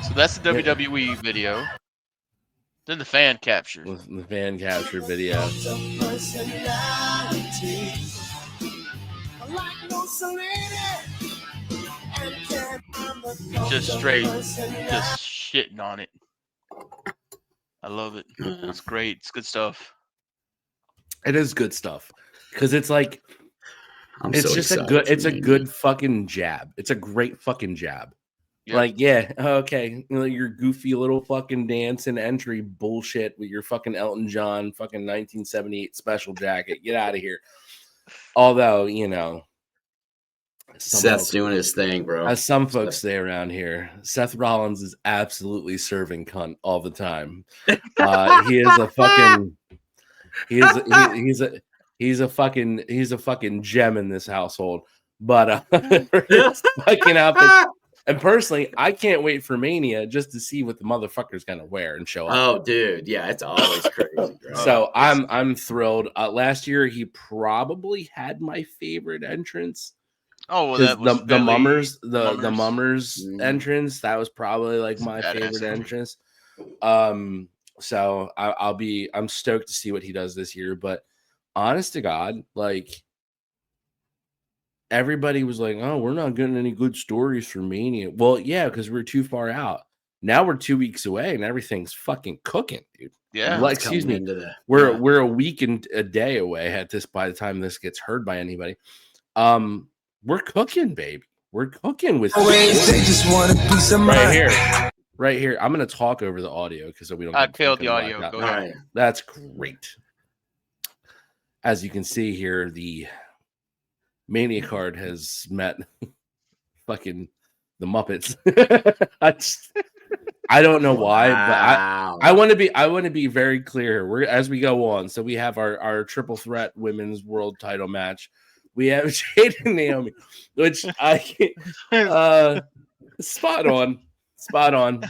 [SPEAKER 3] So that's the WWE video. Then the fan capture.
[SPEAKER 2] The fan capture video.
[SPEAKER 3] Just straight, just shitting on it. I love it. It's great. It's good stuff.
[SPEAKER 2] It is good stuff because it's like it's
[SPEAKER 4] so
[SPEAKER 2] just
[SPEAKER 4] excited
[SPEAKER 2] it's a good fucking jab. It's a great fucking jab. Yep. Like, yeah, okay, you know, your goofy little fucking dance and entry bullshit with your fucking Elton John fucking 1978 special jacket. Get out of here. Although, you know,
[SPEAKER 4] Seth's doing his thing, bro.
[SPEAKER 2] As some folks say around here, Seth Rollins is absolutely serving cunt all the time. He is a fucking he's a fucking gem in this household. But fucking outfits. And personally, I can't wait for Mania just to see what the motherfucker's gonna wear and show up.
[SPEAKER 4] Oh, dude, yeah, it's always crazy. Bro.
[SPEAKER 2] So I'm thrilled. Last year he probably had my favorite entrance.
[SPEAKER 3] Oh, well, that was
[SPEAKER 2] the Mummers entrance. That was probably like my favorite entrance. So I'm stoked to see what he does this year. But honest to God, like everybody was like, "Oh, we're not getting any good stories for Mania." Well, yeah, because we're too far out. Now we're 2 weeks away, and everything's fucking cooking, dude.
[SPEAKER 3] Yeah,
[SPEAKER 2] well, excuse me. We're a week and a day away at this. By the time this gets heard by anybody, we're cooking, baby. We're cooking with
[SPEAKER 8] they just want a piece of
[SPEAKER 2] right here. I'm gonna talk over the audio because so we don't.
[SPEAKER 3] I killed the audio. Go ahead.
[SPEAKER 2] Right. That's great. As you can see here, the Mania card has met fucking the Muppets. I don't know why, but I want to be very clear. We're as we go on. So we have our triple threat women's world title match. We have Jade and Naomi, which spot on.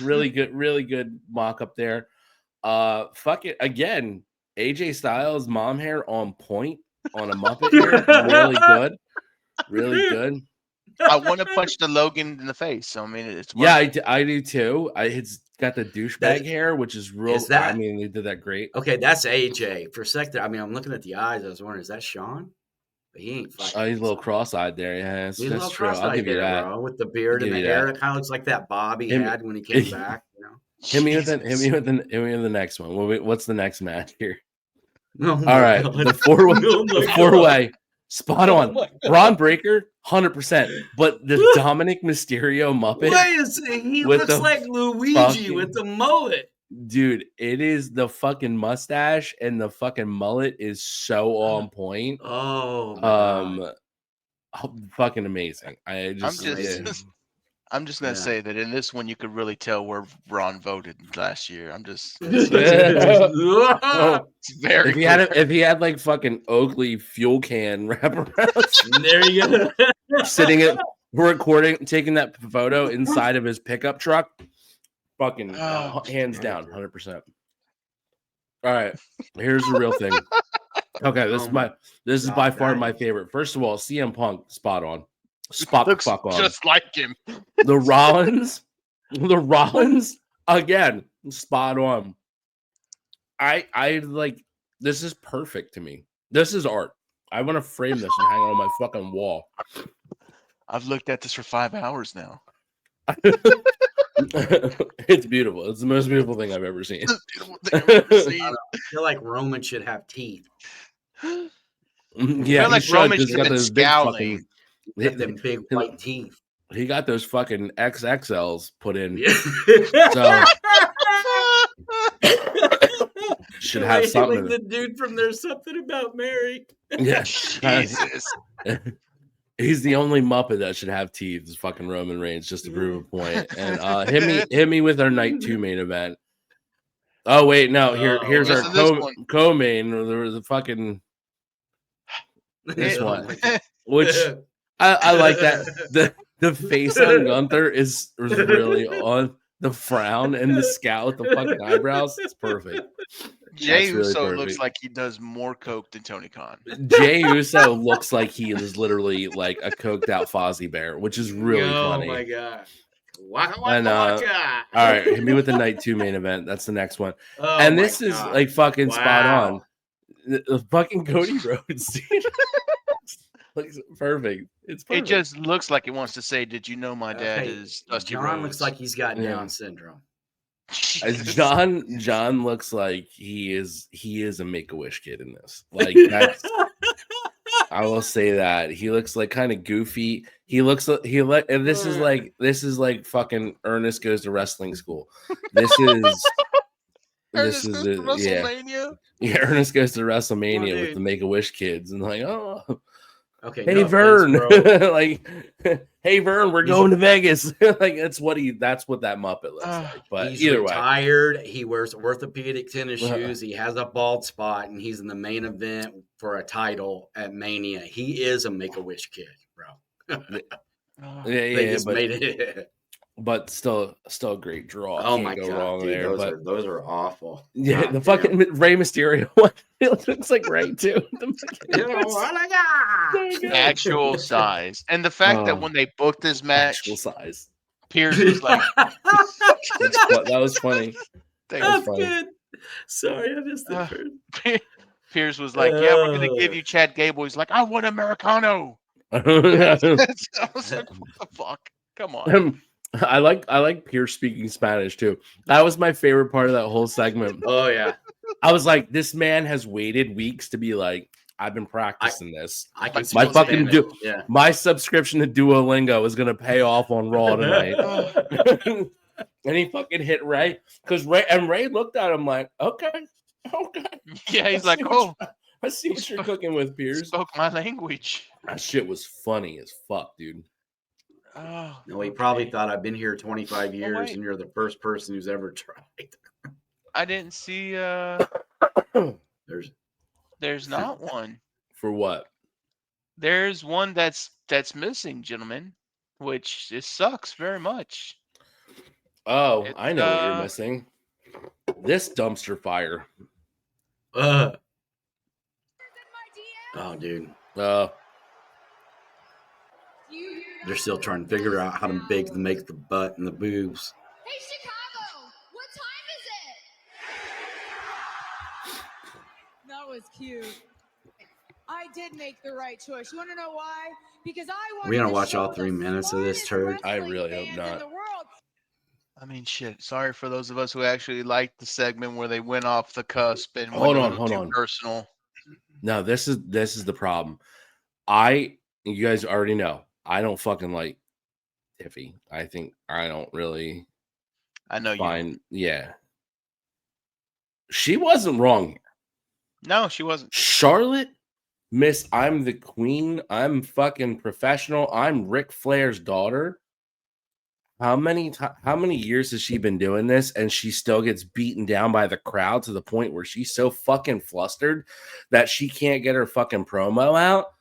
[SPEAKER 2] Really good mock up there. Fuck it again. AJ Styles mom hair on point on a Muppet hair. Really good.
[SPEAKER 3] I want to punch the Logan in the face. So I mean, it's
[SPEAKER 2] I do too. It's got the douchebag hair, which is real. I mean, they did that great.
[SPEAKER 4] Okay, that's AJ. For a second, I mean, I'm looking at the eyes. I was wondering, is that Sean? But he ain't fucking.
[SPEAKER 2] Oh, he's a little cross-eyed there. Yeah, that's true. I'll give you that.
[SPEAKER 4] Bro, with the beard and the hair, it kind of looks like that Bobby had when he came back. You know.
[SPEAKER 2] Hit me with the next one. What's the next match here?
[SPEAKER 4] Oh
[SPEAKER 2] all right,
[SPEAKER 4] God.
[SPEAKER 2] the four-way. Spot on. Braun Breaker, 100%. But the Dominic Mysterio Muppet.
[SPEAKER 4] He looks like Luigi with the mullet.
[SPEAKER 2] Dude, it is the fucking mustache and the fucking mullet is so on point.
[SPEAKER 4] Oh,
[SPEAKER 2] fucking amazing.
[SPEAKER 3] I'm just gonna say that in this one you could really tell where Braun voted last year. It's very.
[SPEAKER 2] If he had like fucking Oakley fuel can wraparound,
[SPEAKER 4] there you go.
[SPEAKER 2] Sitting recording, taking that photo inside of his pickup truck. Fucking hands down, 100%. All right, here's the real thing. Okay, this is by far my favorite. First of all, CM Punk, spot on.
[SPEAKER 3] Looks fuck on. Just like him.
[SPEAKER 2] The Rollins again, spot on. I like this is perfect to me. This is art. I want to frame this and hang it on my fucking wall.
[SPEAKER 3] I've looked at this for 5 hours now.
[SPEAKER 2] It's beautiful. It's the most beautiful thing I've ever seen.
[SPEAKER 4] I feel like Roman should have teeth.
[SPEAKER 2] Yeah,
[SPEAKER 3] I feel like Roman should have been scowling.
[SPEAKER 4] Them big white teeth.
[SPEAKER 2] He got those fucking XXLs put in.
[SPEAKER 4] So
[SPEAKER 2] should have something.
[SPEAKER 4] Like the dude from There's Something About Mary.
[SPEAKER 2] Yeah.
[SPEAKER 3] Jesus.
[SPEAKER 2] He's the only Muppet that should have teeth. Is fucking Roman Reigns, just to prove a point. And hit me with our night 2 main event. Oh wait, no. Here's our co-main. The fucking this one, which I like that the face on Gunther is really on the frown and the scowl with the fucking eyebrows. It's perfect.
[SPEAKER 3] Jey Uso looks like he does more coke than Tony Khan.
[SPEAKER 2] Jey Uso looks like he is literally like a coked out Fozzie Bear, which is really funny.
[SPEAKER 4] Oh my god! Waka
[SPEAKER 2] And
[SPEAKER 4] waka waka.
[SPEAKER 2] all right, hit me with the night 2 main event. That's the next one.
[SPEAKER 4] Oh
[SPEAKER 2] And
[SPEAKER 4] my
[SPEAKER 2] this is
[SPEAKER 4] God.
[SPEAKER 2] like fucking spot on.
[SPEAKER 4] Wow.
[SPEAKER 2] The fucking Cody Rhodes, dude. Looks perfect. It's perfect.
[SPEAKER 3] It just looks like it wants to say, "Did you know my dad
[SPEAKER 4] Okay,
[SPEAKER 3] is Dusty
[SPEAKER 4] John
[SPEAKER 3] Rhodes?"
[SPEAKER 4] looks like he's got
[SPEAKER 2] Yeah.
[SPEAKER 4] Down syndrome.
[SPEAKER 3] Jesus.
[SPEAKER 2] John looks like he is a Make-A-Wish kid in this. Like that's I will say that he looks like kind of goofy. He looks and this is like fucking Ernest Goes to Wrestling School. This is
[SPEAKER 3] Ernest Goes to
[SPEAKER 2] yeah.
[SPEAKER 3] WrestleMania.
[SPEAKER 2] Yeah, Ernest Goes to WrestleMania
[SPEAKER 4] Well,
[SPEAKER 2] with the Make-A-Wish kids and like, oh,
[SPEAKER 4] Okay,
[SPEAKER 2] hey
[SPEAKER 4] no
[SPEAKER 2] Vern,
[SPEAKER 4] offense, bro.
[SPEAKER 2] like, hey Vern, we're going to Vegas. Like that's what that Muppet looks like. But
[SPEAKER 4] He's
[SPEAKER 2] either
[SPEAKER 4] retired. He wears orthopedic tennis shoes. He has a bald spot, and he's in the main event for a title at Mania. He is a Make-A-Wish kid, bro.
[SPEAKER 2] way,
[SPEAKER 4] They
[SPEAKER 2] yeah,
[SPEAKER 4] just made it.
[SPEAKER 2] but still a great draw.
[SPEAKER 4] Oh
[SPEAKER 2] Can't
[SPEAKER 4] my
[SPEAKER 2] go
[SPEAKER 4] God,
[SPEAKER 2] wrong
[SPEAKER 4] dude,
[SPEAKER 2] there.
[SPEAKER 4] those are awful.
[SPEAKER 2] Yeah,
[SPEAKER 4] God
[SPEAKER 2] the
[SPEAKER 4] damn.
[SPEAKER 2] fucking Rey Mysterio one. It looks like Ray too.
[SPEAKER 3] Actual size, and the fact that when they booked this match,
[SPEAKER 2] Actual size.
[SPEAKER 3] Pierce was like,
[SPEAKER 2] That was funny.
[SPEAKER 4] That's good. Sorry, I missed it.
[SPEAKER 3] Pierce was like, "Yeah, we're gonna give you Chad Gable." He's like, "I want Americano." I was like, "What the fuck? Come on."
[SPEAKER 2] I like Pierce speaking Spanish too. That was my favorite part of that whole segment.
[SPEAKER 4] Oh yeah.
[SPEAKER 2] I was like, this man has waited weeks to be like, I've been practicing this.
[SPEAKER 4] I can
[SPEAKER 2] My
[SPEAKER 4] speak
[SPEAKER 2] fucking
[SPEAKER 4] Spanish. Yeah.
[SPEAKER 2] my subscription to Duolingo is gonna pay off on Raw tonight. And he fucking hit Ray because Ray looked at him like, okay.
[SPEAKER 3] Yeah, he's like, "Oh,
[SPEAKER 2] I see what you're cooking with, Pierce."
[SPEAKER 3] Spoke my language.
[SPEAKER 2] That shit was funny as fuck, dude.
[SPEAKER 3] Oh,
[SPEAKER 4] No, he probably thought I've been here 25 years
[SPEAKER 3] wait.
[SPEAKER 4] and you're the first person who's ever tried.
[SPEAKER 3] I didn't see. There's not one.
[SPEAKER 2] For what?
[SPEAKER 3] There's one that's missing, gentlemen, which it sucks very much.
[SPEAKER 2] Oh, I know what you're missing. This dumpster fire.
[SPEAKER 4] Oh, dude. They're still trying to figure out how to make the butt and the boobs.
[SPEAKER 9] Hey, Chicago, what time is it? That was cute. I did make the right choice. You want to know why? Because I wanted
[SPEAKER 4] We're gonna
[SPEAKER 9] to
[SPEAKER 4] watch
[SPEAKER 9] show
[SPEAKER 4] all 3
[SPEAKER 9] the
[SPEAKER 4] minutes of this turd.
[SPEAKER 9] smartest
[SPEAKER 2] I
[SPEAKER 9] wrestling
[SPEAKER 2] really hope
[SPEAKER 9] fans
[SPEAKER 2] not.
[SPEAKER 9] in the world.
[SPEAKER 3] I mean, shit. Sorry for those of us who actually liked the segment where they went off the cusp and
[SPEAKER 2] Hold
[SPEAKER 3] went
[SPEAKER 2] on.
[SPEAKER 3] too personal.
[SPEAKER 2] No, this is the problem. You guys already know I don't fucking like Tiffy. I think I don't really.
[SPEAKER 3] I know
[SPEAKER 2] find, yeah. She wasn't wrong here.
[SPEAKER 3] No, she wasn't.
[SPEAKER 2] Charlotte, Miss, I'm the queen. I'm fucking professional. I'm Ric Flair's daughter. How many years has she been doing this, and she still gets beaten down by the crowd to the point where she's so fucking flustered that she can't get her fucking promo out?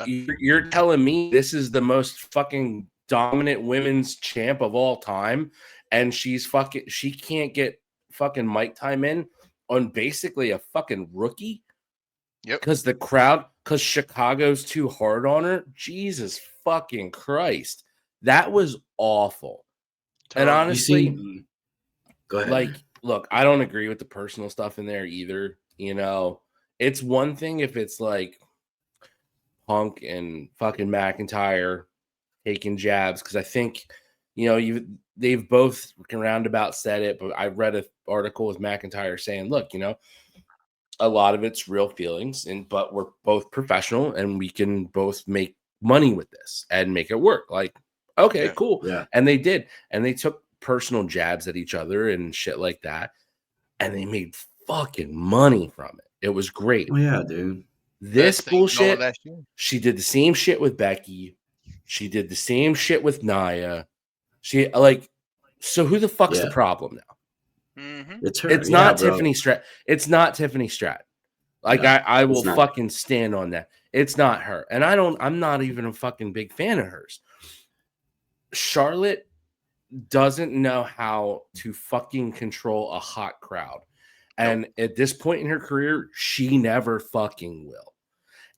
[SPEAKER 2] You're telling me this is the most fucking dominant women's champ of all time, and she can't get fucking mic time in on basically a fucking rookie?
[SPEAKER 3] Yep.
[SPEAKER 2] Because Chicago's too hard on her. Jesus fucking Christ. That was awful. And honestly,
[SPEAKER 4] go ahead.
[SPEAKER 2] Like, look, I don't agree with the personal stuff in there either. You know, it's one thing if it's like Punk and fucking McIntyre taking jabs, because I think, you know, they've both roundabout said it, but I read an article with McIntyre saying, look, you know, a lot of it's real feelings, but we're both professional and we can both make money with this and make it work. Like, okay, cool.
[SPEAKER 4] Yeah.
[SPEAKER 2] And they did. And they took personal jabs at each other and shit like that. And they made fucking money from it. It was great.
[SPEAKER 4] Oh, yeah, dude.
[SPEAKER 2] This bullshit, she did the same shit with Becky. She did the same shit with Nia. So who the fuck's the problem now?
[SPEAKER 3] Mm-hmm.
[SPEAKER 4] It's her.
[SPEAKER 2] It's not Tiffany Stratton. It's not Tiffany Stratton. Like, no, I will fucking stand on that. It's not her. And I'm not even a fucking big fan of hers. Charlotte doesn't know how to fucking control a hot crowd. And at this point in her career, she never fucking will.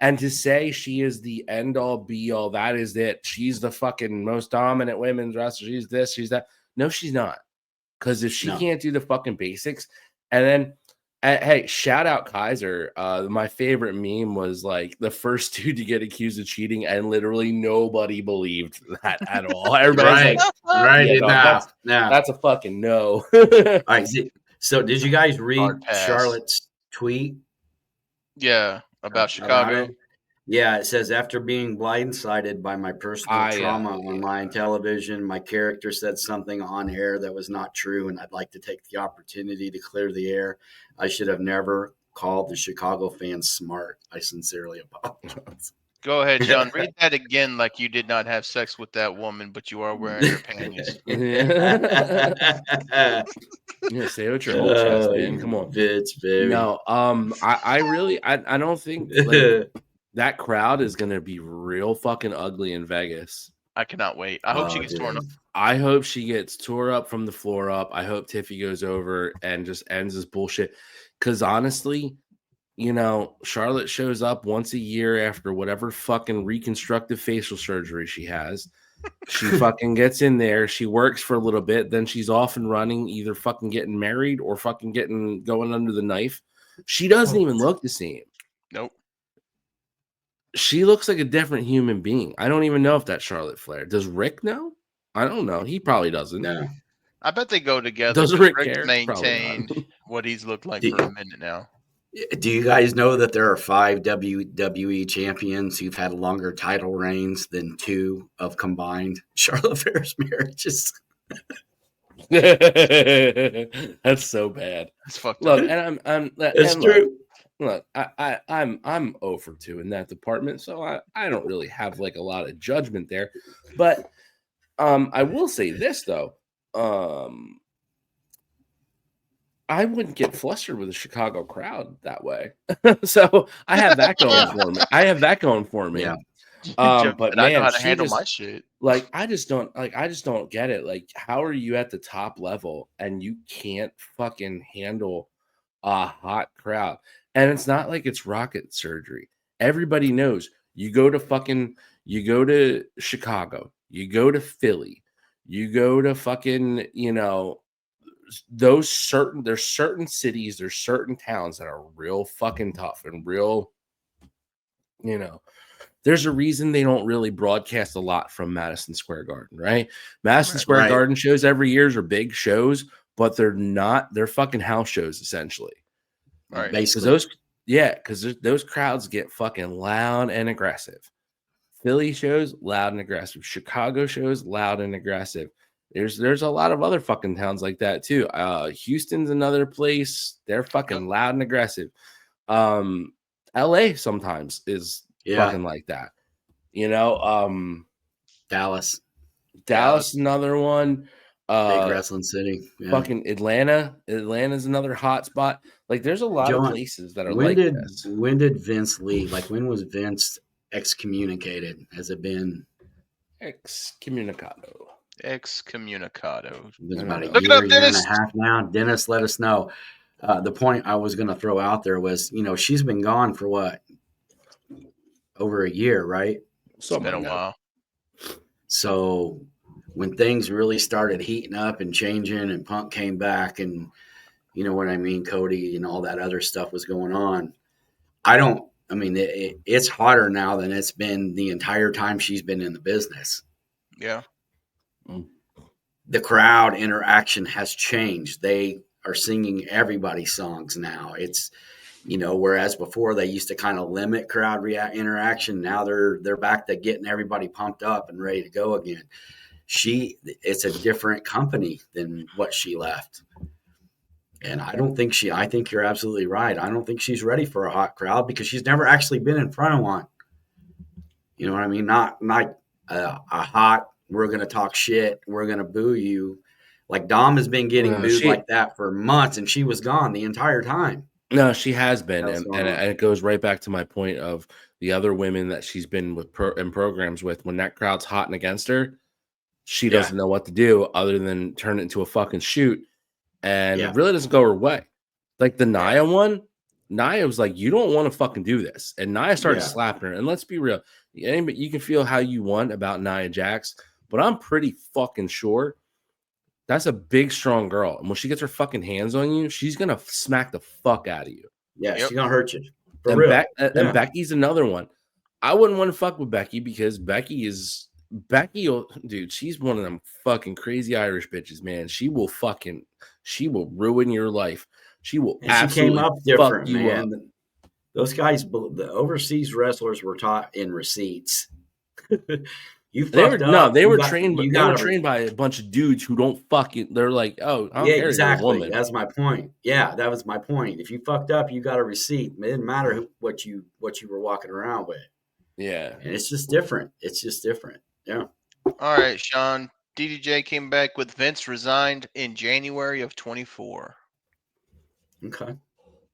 [SPEAKER 2] And to say she is the end all be all, that is it. She's the fucking most dominant women's wrestler. She's this, she's that. No, she's not. Because if she can't do the fucking basics, and then, hey, shout out Kaiser. My favorite meme was like the first dude to get accused of cheating, and literally nobody believed that at all. Everybody's like, that's a fucking no.
[SPEAKER 4] All right. So, did you guys read Charlotte's tweet?
[SPEAKER 3] Yeah, about Chicago.
[SPEAKER 4] Yeah, it says, after being blindsided by my personal trauma on online television, my character said something on air that was not true, and I'd like to take the opportunity to clear the air. I should have never called the Chicago fans smart. I sincerely apologize.
[SPEAKER 3] Go ahead, John. Read that again like you did not have sex with that woman, but you are wearing her panties.
[SPEAKER 2] Yeah, say it with your whole chest, man. Come on.
[SPEAKER 4] Bitch, baby.
[SPEAKER 2] No, I don't think like, that crowd is gonna be real fucking ugly in Vegas.
[SPEAKER 3] I cannot wait. I hope she gets torn up.
[SPEAKER 2] I hope she gets tore up from the floor up. I hope Tiffy goes over and just ends this bullshit. Because honestly, you know, Charlotte shows up once a year after whatever fucking reconstructive facial surgery she has. She fucking gets in there. She works for a little bit. Then she's off and running, either fucking getting married or fucking going under the knife. She doesn't even look the same.
[SPEAKER 3] Nope.
[SPEAKER 2] She looks like a different human being. I don't even know if that's Charlotte Flair. Does Rick know? I don't know. He probably doesn't.
[SPEAKER 4] No.
[SPEAKER 3] I bet they go together.
[SPEAKER 2] Does Rick
[SPEAKER 3] Rick's
[SPEAKER 2] care?
[SPEAKER 3] maintained what he's looked like for a minute now.
[SPEAKER 4] Do you guys know that there are 5 WWE champions who've had longer title reigns than 2 of combined Charlotte Flair's marriages?
[SPEAKER 2] That's so bad.
[SPEAKER 3] It's fucked
[SPEAKER 2] Look,
[SPEAKER 3] up.
[SPEAKER 2] and I'm
[SPEAKER 4] It's true.
[SPEAKER 2] Look, I'm 0 for 2 in that department, so I don't really have like a lot of judgment there. But I will say this though. I wouldn't get flustered with a Chicago crowd that way. So I have that going for me.
[SPEAKER 4] Yeah.
[SPEAKER 2] But man,
[SPEAKER 3] I know how to handle my shit.
[SPEAKER 2] Like I just don't get it. Like, how are you at the top level and you can't fucking handle a hot crowd? And it's not like it's rocket surgery. Everybody knows you go to Chicago, you go to Philly, you go to fucking, you know, there's certain cities, there's certain towns that are real fucking tough and real, you know, there's a reason they don't really broadcast a lot from Madison Square Garden, right? Madison Square Garden shows every year are big shows, but they're fucking house shows essentially.
[SPEAKER 4] Right.
[SPEAKER 2] Basically. Because those crowds get fucking loud and aggressive. Philly shows, loud and aggressive. Chicago shows, loud and aggressive. There's a lot of other fucking towns like that too. Houston's another place. They're fucking loud and aggressive. LA sometimes is fucking like that. You know,
[SPEAKER 4] Dallas,
[SPEAKER 2] another one.
[SPEAKER 4] big wrestling city. Yeah.
[SPEAKER 2] Fucking Atlanta's another hot spot. Like there's a lot of places that are this.
[SPEAKER 4] When did Vince leave? Like when was Vince excommunicated? Has it been
[SPEAKER 2] excommunicado?
[SPEAKER 3] Excommunicado.
[SPEAKER 4] It's about a year and a half now. Dennis, let us know. The point I was going to throw out there was, you know, she's been gone for what? Over a year, right?
[SPEAKER 3] It's been a while.
[SPEAKER 4] So when things really started heating up and changing and Punk came back and, you know what I mean, Cody and all that other stuff was going on. It's hotter now than it's been the entire time she's been in the business.
[SPEAKER 3] Yeah.
[SPEAKER 4] The crowd interaction has changed. They are singing everybody's songs now. It's, you know, whereas before they used to kind of limit crowd interaction. Now they're back to getting everybody pumped up and ready to go again. It's a different company than what she left. And I think you're absolutely right. I don't think she's ready for a hot crowd because she's never actually been in front of one. You know what I mean? Not a hot, we're going to talk shit, we're going to boo you. Like Dom has been getting booed like that for months, and she was gone the entire time.
[SPEAKER 2] No, she has been. And it goes right back to my point of the other women that she's been with in programs with. When that crowd's hot and against her, she doesn't know what to do other than turn it into a fucking shoot. And it really doesn't go her way. Like the Nia one, Nia was like, you don't want to fucking do this. And Nia started slapping her. And let's be real. You can feel how you want about Nia Jax, but I'm pretty fucking sure that's a big, strong girl. And when she gets her fucking hands on you, she's going to smack the fuck out of you.
[SPEAKER 4] Yeah, she's going to hurt you. For
[SPEAKER 2] and
[SPEAKER 4] real.
[SPEAKER 2] And Becky's another one. I wouldn't want to fuck with Becky because Becky, dude, she's one of them fucking crazy Irish bitches, man. She will ruin your life. She will absolutely
[SPEAKER 4] came up different,
[SPEAKER 2] fuck you
[SPEAKER 4] man.
[SPEAKER 2] up.
[SPEAKER 4] Those guys, the overseas wrestlers were taught in receipts.
[SPEAKER 2] They were trained by a bunch of dudes who don't fucking. They're like, oh, I don't care.
[SPEAKER 4] Exactly.
[SPEAKER 2] You're a woman.
[SPEAKER 4] That's my point. Yeah, that was my point. If you fucked up, you got a receipt. It didn't matter what you were walking around with.
[SPEAKER 2] Yeah,
[SPEAKER 4] and it's just different. Yeah.
[SPEAKER 3] All right, Sean. DDJ came back with Vince resigned in January of 24.
[SPEAKER 4] Okay.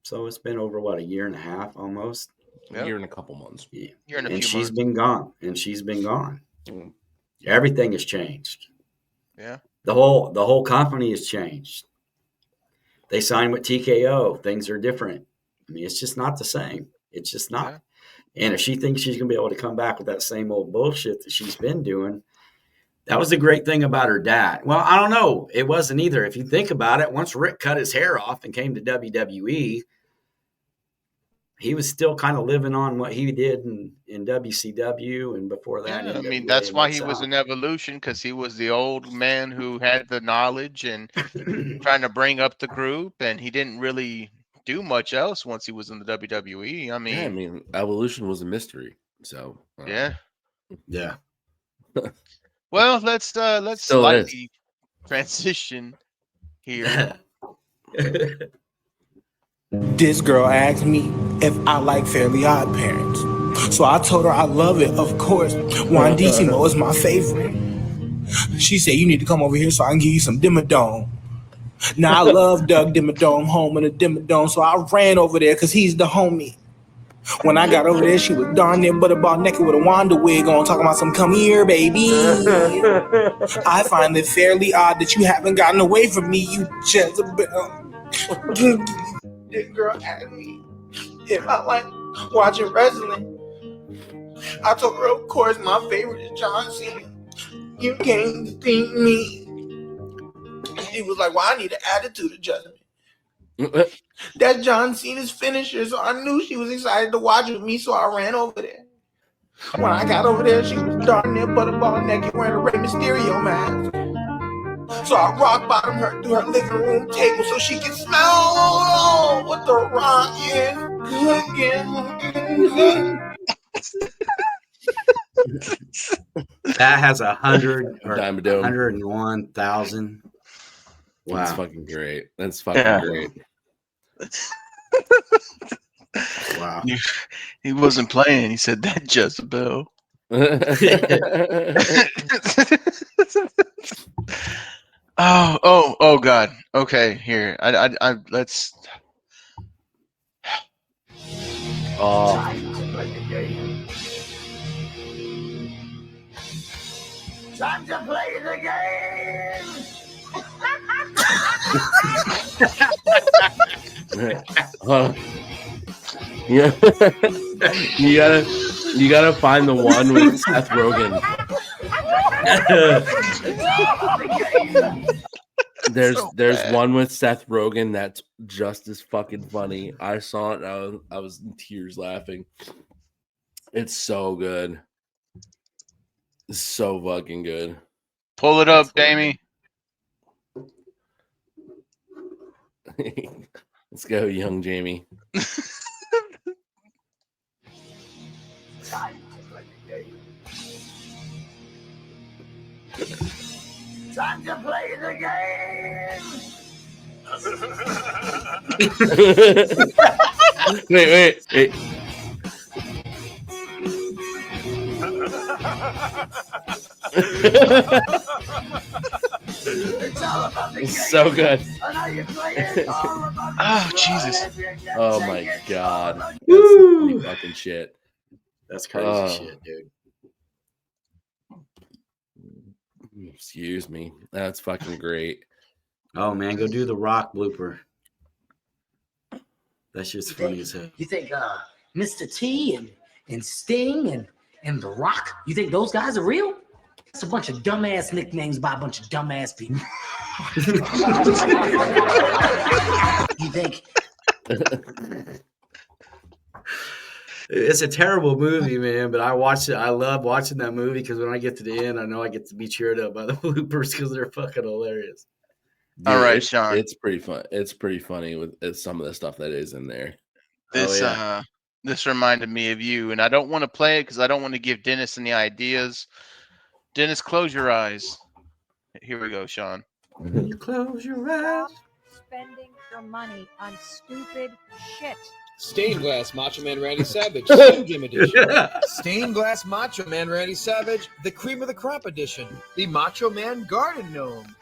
[SPEAKER 4] So it's been over a year and a half almost.
[SPEAKER 2] A year and a couple months.
[SPEAKER 4] Yeah.
[SPEAKER 3] Year and a
[SPEAKER 4] and
[SPEAKER 3] few
[SPEAKER 4] she's
[SPEAKER 3] months.
[SPEAKER 4] been gone. And she's been gone.
[SPEAKER 2] Mm.
[SPEAKER 4] Everything has changed.
[SPEAKER 3] Yeah.
[SPEAKER 4] The whole company has changed. They signed with TKO. Things are different. I mean, it's just not the same. It's just not.
[SPEAKER 3] Yeah.
[SPEAKER 4] And if she thinks she's going to be able to come back with that same old bullshit that she's been doing, that was the great thing about her dad. Well, I don't know. It wasn't either. If you think about it, once Rick cut his hair off and came to WWE, he was still kind of living on what he did in WCW and before that.
[SPEAKER 3] Yeah, I mean, that's why he was in Evolution, because he was the old man who had the knowledge and trying to bring up the group, and he didn't really do much else once he was in the WWE. I mean,
[SPEAKER 2] Evolution was a mystery. So
[SPEAKER 3] yeah.
[SPEAKER 2] Well,
[SPEAKER 3] let's slightly transition here.
[SPEAKER 8] This girl asked me if I like Fairly Odd Parents. So I told her I love it, of course. Wandissimo is my favorite. She said, you need to come over here so I can give you some Dimmadome. Now, I love Doug Dimmadome, home in the Dimmadome, so I ran over there because he's the homie. When I got over there, she was darn near butterball naked with a Wanda wig on, talking about some come here, baby. I find it fairly odd that you haven't gotten away from me, you Jezebel. This girl asked me if I like watching wrestling. I told her, of course, my favorite is John Cena. You can't beat me. She was like, well, I need an attitude adjustment. That's John Cena's finisher, so I knew she was excited to watch with me, so I ran over there. When I got over there, she was darn near butterball naked wearing a Rey Mysterio mask. So I rock bottomed her to her living room table so she could smell what the Rock is cooking.
[SPEAKER 4] That has 101,000. Wow.
[SPEAKER 2] That's fucking great. That's fucking great.
[SPEAKER 4] Wow.
[SPEAKER 3] He wasn't playing. He said that Jezebel. Oh God. Okay, here. I let's.
[SPEAKER 7] Time to play the game.
[SPEAKER 2] Yeah, you gotta find the one with Seth Rogen. There's one with Seth Rogen that's just as fucking funny. I saw it and I was in tears laughing. It's so good. It's so fucking good.
[SPEAKER 3] Pull it up, Jamie.
[SPEAKER 2] Let's go, young Jamie.
[SPEAKER 7] Time to play the game. Time to play the game.
[SPEAKER 2] Wait. It's so good.
[SPEAKER 3] Oh Jesus!
[SPEAKER 2] Oh my God! That's funny fucking shit.
[SPEAKER 4] That's crazy shit, dude.
[SPEAKER 2] Excuse me. That's fucking great.
[SPEAKER 4] Oh man, go do the Rock blooper. That's just funny as hell.
[SPEAKER 10] You think Mr. T and Sting and The Rock, you think those guys are real? It's a bunch of dumbass nicknames by a bunch of dumbass people. You think?
[SPEAKER 4] It's a terrible movie, man, but I watch it. I love watching that movie because when I get to the end, I know I get to be cheered up by the bloopers because they're fucking hilarious.
[SPEAKER 2] Dude,
[SPEAKER 3] all right, Sean.
[SPEAKER 2] It's pretty fun. It's pretty funny with some of the stuff that is in there.
[SPEAKER 3] This reminded me of you, and I don't want to play it because I don't want to give Dennis any ideas. Dennis, close your eyes. Here we go, Sean.
[SPEAKER 4] Close your eyes.
[SPEAKER 11] Spending your money on stupid shit.
[SPEAKER 12] Stained Glass Macho Man Randy Savage Slim Jim Edition. Stained Glass Macho Man Randy Savage, the Cream of the Crop Edition. The Macho Man Garden Gnome.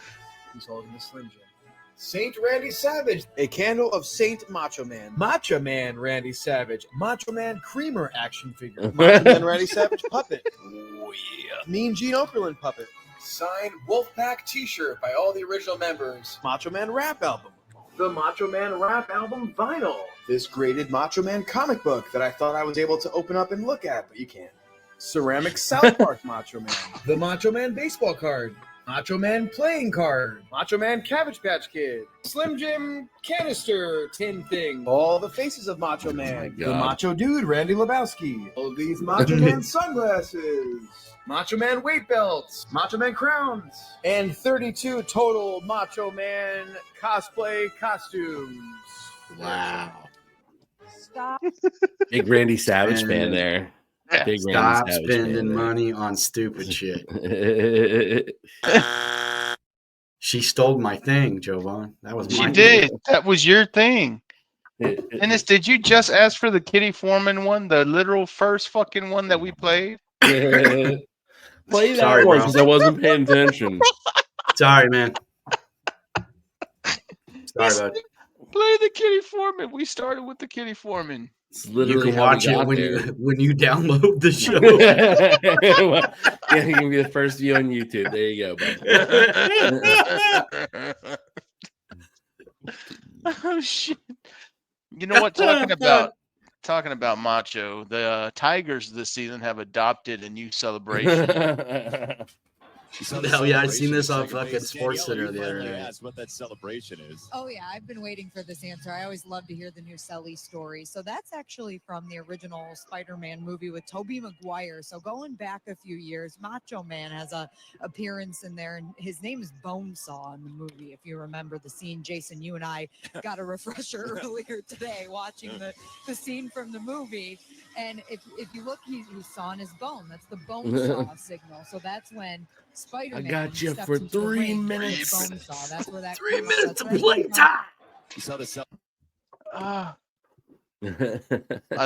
[SPEAKER 12] He's holding the Slim Jim. Saint Randy Savage, a candle of Saint Macho Man. Macho Man Randy Savage, Macho Man Creamer action figure. Macho Man Randy Savage puppet. Oh yeah. Mean Gene Okerlund puppet. Signed Wolfpack t-shirt by all the original members. Macho Man rap album. The Macho Man rap album vinyl. This graded Macho Man comic book that I thought I was able to open up and look at, but you can't. Ceramic South Park Macho Man. The Macho Man baseball card. Macho Man playing card. Macho Man Cabbage Patch Kid. Slim Jim canister tin thing. All the faces of Macho Man. The Macho Dude, Randy Lebowski. All of these Macho Man sunglasses. Macho Man weight belts. Macho Man crowns. And 32 total Macho Man cosplay costumes.
[SPEAKER 4] Wow.
[SPEAKER 11] Stop.
[SPEAKER 2] Big Randy Savage fan there. Big
[SPEAKER 4] Stop
[SPEAKER 2] Randy Savage
[SPEAKER 4] spending money on stupid shit. She stole my thing, Jovan. That was my
[SPEAKER 3] She did.
[SPEAKER 4] thing.
[SPEAKER 3] That was your thing. Dennis, did you just ask for the Kitty Foreman one, the literal first fucking one that we played?
[SPEAKER 2] Play that
[SPEAKER 4] Sorry,
[SPEAKER 2] one
[SPEAKER 4] bro.
[SPEAKER 2] because I wasn't paying attention.
[SPEAKER 4] Sorry, man. Sorry, bud.
[SPEAKER 3] Play the Kitty Foreman. We started with the Kitty Foreman.
[SPEAKER 2] It's
[SPEAKER 4] You
[SPEAKER 2] literally
[SPEAKER 4] can
[SPEAKER 2] how we
[SPEAKER 4] watch it
[SPEAKER 2] got
[SPEAKER 4] when
[SPEAKER 2] there.
[SPEAKER 4] you download the show.
[SPEAKER 2] Yeah, you can be the first view on YouTube. There you go, bud.
[SPEAKER 3] Oh shit! You know what? Talking about macho. The Tigers this season have adopted a new celebration.
[SPEAKER 4] Hell yeah, I seen this on fucking Sports Center the other day.
[SPEAKER 13] Asked what that celebration is.
[SPEAKER 9] Oh yeah, I've been waiting for this answer. I always love to hear the new Sully story. So that's actually from the original Spider-Man movie with Tobey Maguire. So going back a few years, Macho Man has a appearance in there, and his name is Bonesaw in the movie. If you remember the scene, Jason, you and I got a refresher earlier today watching the scene from the movie. And if you look, he's sawing his bone. That's the Bonesaw signal. So that's when Spider-Man.
[SPEAKER 2] I got you
[SPEAKER 9] steps
[SPEAKER 2] for
[SPEAKER 9] into the
[SPEAKER 2] 3
[SPEAKER 9] ring,
[SPEAKER 2] minutes.
[SPEAKER 9] Bonesaw. That's where that
[SPEAKER 4] 3
[SPEAKER 9] comes-
[SPEAKER 4] minutes
[SPEAKER 9] that's
[SPEAKER 4] of
[SPEAKER 9] where
[SPEAKER 4] play
[SPEAKER 9] that comes-
[SPEAKER 4] time.
[SPEAKER 13] You saw the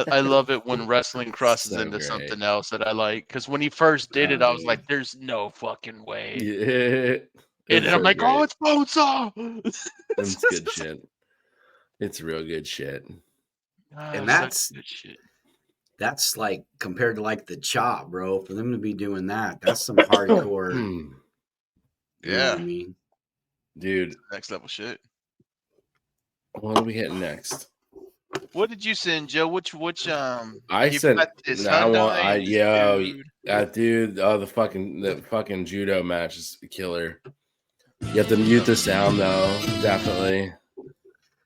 [SPEAKER 3] I love it when wrestling crosses
[SPEAKER 2] So
[SPEAKER 3] into
[SPEAKER 2] great.
[SPEAKER 3] something else that I like. Because when he first did it, I was like, "There's no fucking way."
[SPEAKER 2] Yeah.
[SPEAKER 3] And then I'm like, "Oh, it's Bonesaw."
[SPEAKER 2] That's good shit. It's real good shit.
[SPEAKER 4] And that's like compared to like the Chop, bro. For them to be doing that, that's some hardcore. You know what I mean?
[SPEAKER 2] Dude,
[SPEAKER 3] next level shit.
[SPEAKER 2] What are we hitting next?
[SPEAKER 3] What did you send, Joe? Which
[SPEAKER 2] I
[SPEAKER 3] you
[SPEAKER 2] sent
[SPEAKER 3] got this
[SPEAKER 2] Hyundai,
[SPEAKER 3] Hyundai,
[SPEAKER 2] that dude. Oh, the fucking judo match is a killer. You have to mute the sound though, definitely.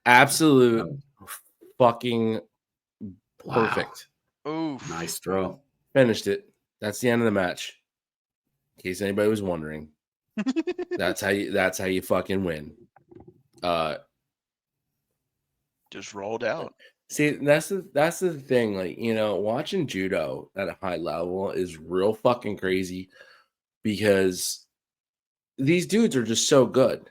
[SPEAKER 2] Absolute fucking perfect.
[SPEAKER 3] Ooh,
[SPEAKER 4] nice throw.
[SPEAKER 2] Finished it. That's the end of the match. In case anybody was wondering, that's how you fucking win.
[SPEAKER 3] Just rolled out.
[SPEAKER 2] See, that's the thing. Like, you know, watching judo at a high level is real fucking crazy because these dudes are just so good.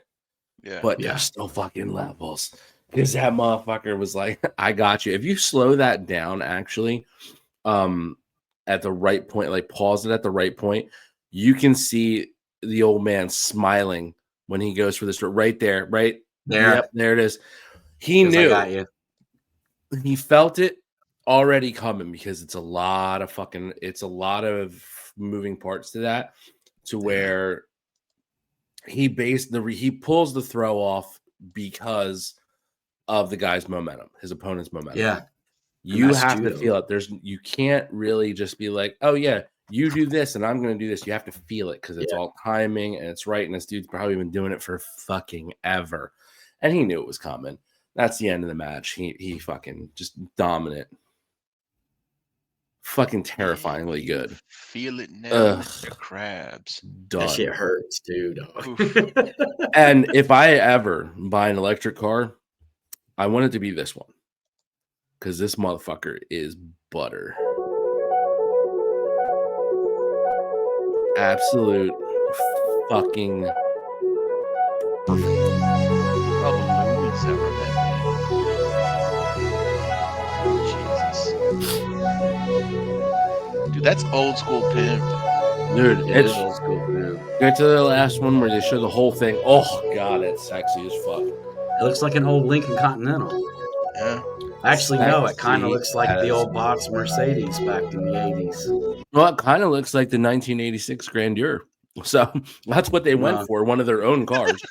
[SPEAKER 3] Yeah.
[SPEAKER 2] But they're still fucking levels. Because that motherfucker was like, I got you. If you slow that down, actually, at the right point, like pause it at the right point, you can see the old man smiling when he goes for this right there, right
[SPEAKER 4] there.
[SPEAKER 2] Yep, there it is. He knew.
[SPEAKER 4] I got you.
[SPEAKER 2] He felt it already coming because it's a lot of moving parts to that, to where he pulls the throw off because of the guy's momentum, his opponent's momentum.
[SPEAKER 4] Yeah.
[SPEAKER 2] You have to feel it. You can't really just be like, oh yeah, you do this and I'm going to do this. You have to feel it because it's all timing and it's right. And this dude's probably been doing it for fucking ever. And he knew it was coming. That's the end of the match. He fucking just dominant. Fucking terrifyingly good.
[SPEAKER 3] Feel it now, Mr. Krabs.
[SPEAKER 2] Done.
[SPEAKER 4] That shit hurts too, dog.
[SPEAKER 2] And if I ever buy an electric car, I want it to be this one. Because this motherfucker is butter. Absolute fucking perfect.
[SPEAKER 3] Oh, the lumens that were that. Jesus. Dude, that's old school pimp.
[SPEAKER 2] Dude,
[SPEAKER 4] It
[SPEAKER 2] it's
[SPEAKER 4] is old school, dude.
[SPEAKER 2] Get to the last one where they show the whole thing. Oh, God, it's sexy as fuck.
[SPEAKER 4] It looks like an old Lincoln Continental.
[SPEAKER 3] Yeah.
[SPEAKER 4] Actually, no, it kind of
[SPEAKER 2] Sexy
[SPEAKER 4] looks like the old box Mercedes back in the 80s.
[SPEAKER 2] Well, it kind of looks like the 1986 Grandeur. So that's what they went for, one of their own cars.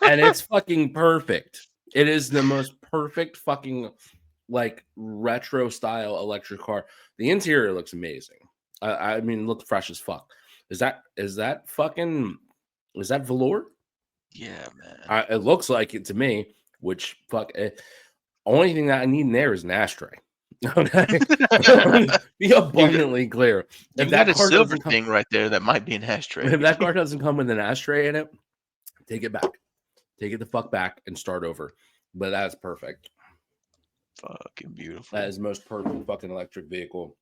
[SPEAKER 2] And it's fucking perfect. It is the most perfect fucking like retro style electric car. The interior looks amazing. I mean, it looks fresh as fuck. Is that velour?
[SPEAKER 3] Yeah, man.
[SPEAKER 2] It looks like it to me. Which only thing that I need in there is an ashtray. Okay, be abundantly clear.
[SPEAKER 3] If that car silver thing right there, that might be an ashtray.
[SPEAKER 2] If that car doesn't come with an ashtray in it, take it back. Take it the fuck back and start over. But that's perfect.
[SPEAKER 3] Fucking beautiful.
[SPEAKER 2] That is the most perfect fucking electric vehicle.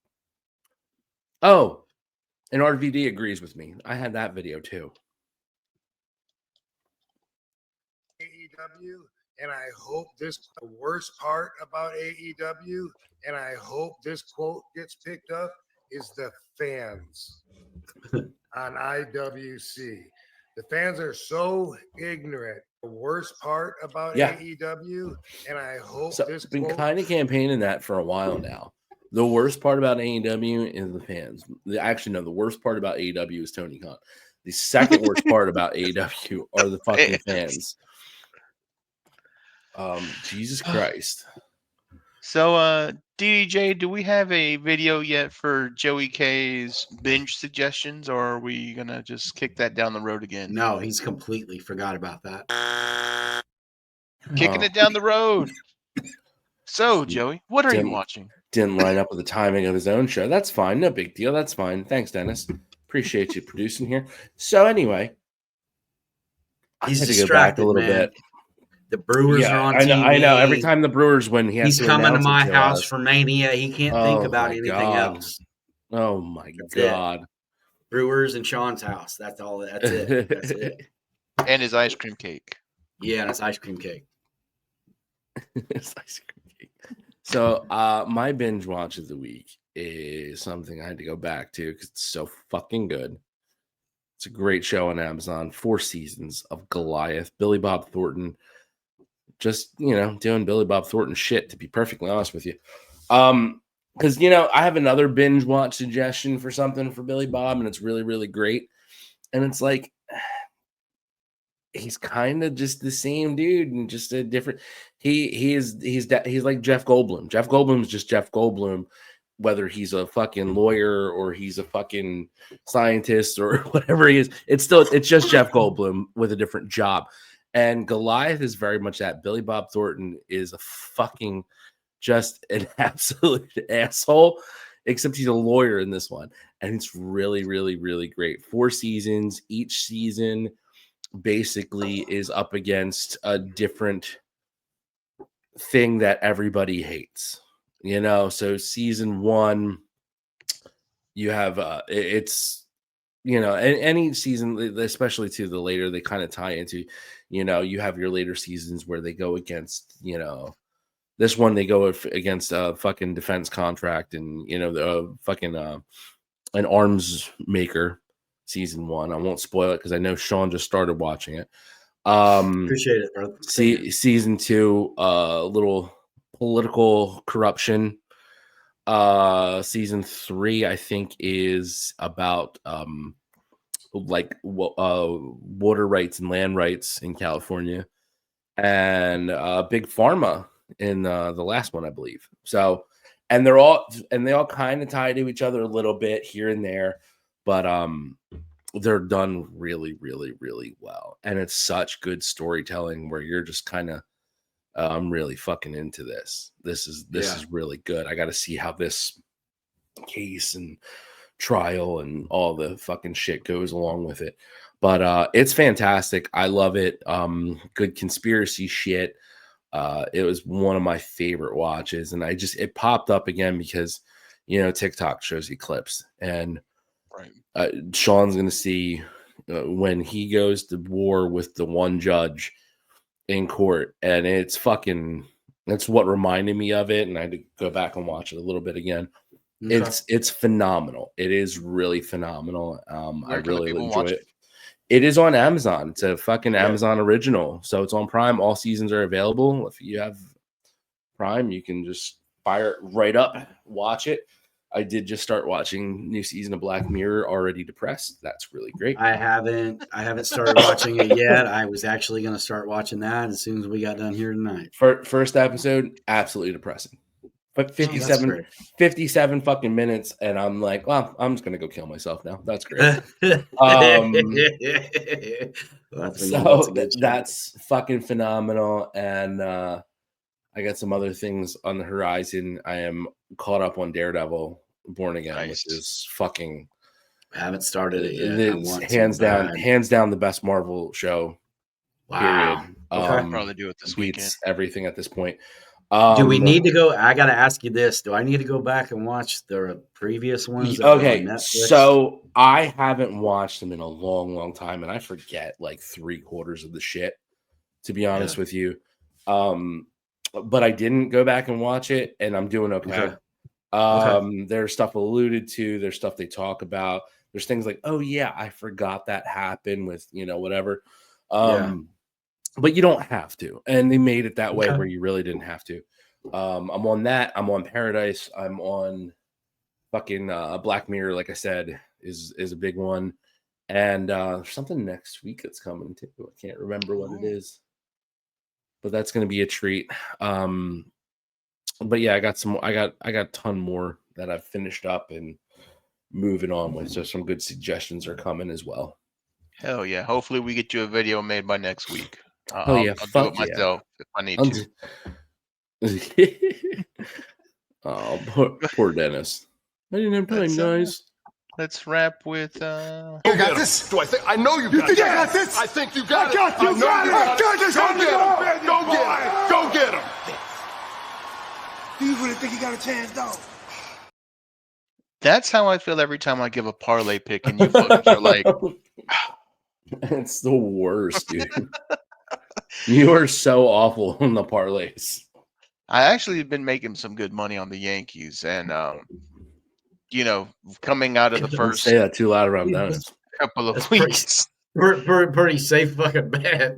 [SPEAKER 2] Oh, and RVD agrees with me. I had that video too.
[SPEAKER 7] AEW, and I hope this the worst part about AEW, and I hope this quote gets picked up, is the fans on IWC. The fans are so ignorant. The worst part about AEW, and I hope this
[SPEAKER 2] been
[SPEAKER 7] quote...
[SPEAKER 2] kind of campaigning that for a while now. The worst part about AEW is the fans. Actually, no, the worst part about AEW is Tony Khan. The second worst part about AEW are the fucking fans. Jesus Christ.
[SPEAKER 3] So, DJ, do we have a video yet for Joey K's binge suggestions, or are we gonna just kick that down the road again?
[SPEAKER 4] No, he's completely forgot about that.
[SPEAKER 3] Kicking it down the road. So, Joey, what are you watching?
[SPEAKER 2] Didn't line up with the timing of his own show. That's fine. No big deal. That's fine. Thanks, Dennis. Appreciate you producing here. So anyway,
[SPEAKER 4] He's
[SPEAKER 2] I had to go
[SPEAKER 4] distracted,
[SPEAKER 2] back a little
[SPEAKER 4] man.
[SPEAKER 2] bit.
[SPEAKER 4] The Brewers are on TV.
[SPEAKER 2] I know. Every time the Brewers win,
[SPEAKER 4] he's coming to my house for Mania. He can't think about anything else.
[SPEAKER 2] Oh my
[SPEAKER 4] God! Brewers and Sean's house. That's all. That's it. That's it.
[SPEAKER 3] And his ice cream cake.
[SPEAKER 4] Yeah, and his ice cream cake.
[SPEAKER 2] His ice cream cake. So, my binge watch of the week is something I had to go back to because it's so fucking good. It's a great show on Amazon. 4 seasons of Goliath. Billy Bob Thornton. Just, doing Billy Bob Thornton shit, to be perfectly honest with you. Because, I have another binge watch suggestion for something for Billy Bob, and it's really, really great. And it's like, he's kind of just the same dude and just a different. He's like Jeff Goldblum. Jeff Goldblum's just Jeff Goldblum, whether he's a fucking lawyer or he's a fucking scientist or whatever he is. It's just Jeff Goldblum with a different job. And Goliath is very much that. Billy Bob Thornton is a fucking just an absolute asshole, except he's a lawyer in this one. And it's really, really, really great. 4 seasons. Each season basically is up against a different thing that everybody hates. So season 1, you have it's any season, especially to the later, they kind of tie into, you have your later seasons where they go against, this one they go against a fucking defense contract and the fucking an arms maker. Season 1. I won't spoil it because I know Sean just started watching it.
[SPEAKER 4] Appreciate it, bro.
[SPEAKER 2] Season 2, little political corruption. Season 3, I think, is about water rights and land rights in California. and Big Pharma in the last one, I believe. So, and they all kind of tie to each other a little bit here and there, but they're done really, really, really well. And it's such good storytelling where you're just kind of, I'm really fucking into this. This is really good. I got to see how this case and trial and all the fucking shit goes along with it. But it's fantastic. I love it. Good conspiracy shit. It was one of my favorite watches, and it popped up again because TikTok shows you clips, and Sean's gonna see when he goes to war with the one judge in court, and it's what reminded me of it, and I had to go back and watch it a little bit again. Okay. It's phenomenal. It is really phenomenal. I really enjoy it. It is on Amazon. It's a fucking Amazon original. So it's on Prime. All seasons are available. If you have Prime, you can just fire it right up, watch it. I did just start watching new season of Black Mirror, Already Depressed. That's really great.
[SPEAKER 4] I haven't started watching it yet. I was actually going to start watching that as soon as we got done here tonight.
[SPEAKER 2] First episode, absolutely depressing. But 57 fucking minutes, and I'm like, well, I'm just gonna go kill myself now. That's great. That's fucking phenomenal. And I got some other things on the horizon. I am caught up on Daredevil Born Again, which is fucking.
[SPEAKER 4] I haven't started it yet.
[SPEAKER 2] Hands down the best Marvel show.
[SPEAKER 4] Wow.
[SPEAKER 2] Period.
[SPEAKER 3] Okay. Probably do it this weekend.
[SPEAKER 2] Everything at this point.
[SPEAKER 4] Do we need to go? I got to ask you this. Do I need to go back and watch the previous ones?
[SPEAKER 2] Okay, so I haven't watched them in a long, long time, and I forget like 3/4 of the shit, to be honest with you. But I didn't go back and watch it, and I'm doing okay. There's stuff alluded to. There's stuff they talk about. There's things like, oh yeah, I forgot that happened with whatever. But you don't have to. And they made it that way where you really didn't have to. I'm on that. I'm on Paradise. I'm on fucking Black Mirror, like I said, is a big one. And there's something next week that's coming too. I can't remember what it is. But that's going to be a treat. But yeah, I got a ton more that I've finished up and moving on with. So some good suggestions are coming as well.
[SPEAKER 3] Hell yeah. Hopefully we get you a video made by next week.
[SPEAKER 2] I'll do it
[SPEAKER 3] myself if I need
[SPEAKER 2] to. Oh, poor Dennis. I didn't have time, guys.
[SPEAKER 3] Let's wrap with
[SPEAKER 14] You got this? Do I think I know you got this? I got this? I think you got it. I know you got this. Go get him.
[SPEAKER 7] Do you really think you got a chance, dog?
[SPEAKER 3] That's how I feel every time I give a parlay pick, and you fuckers are like,
[SPEAKER 2] it's the worst, dude. You are so awful on the parlays.
[SPEAKER 3] I actually have been making some good money on the Yankees, and coming out of the first
[SPEAKER 2] say that too loud around Dennis.
[SPEAKER 3] Couple of weeks,
[SPEAKER 4] pretty safe fucking bet.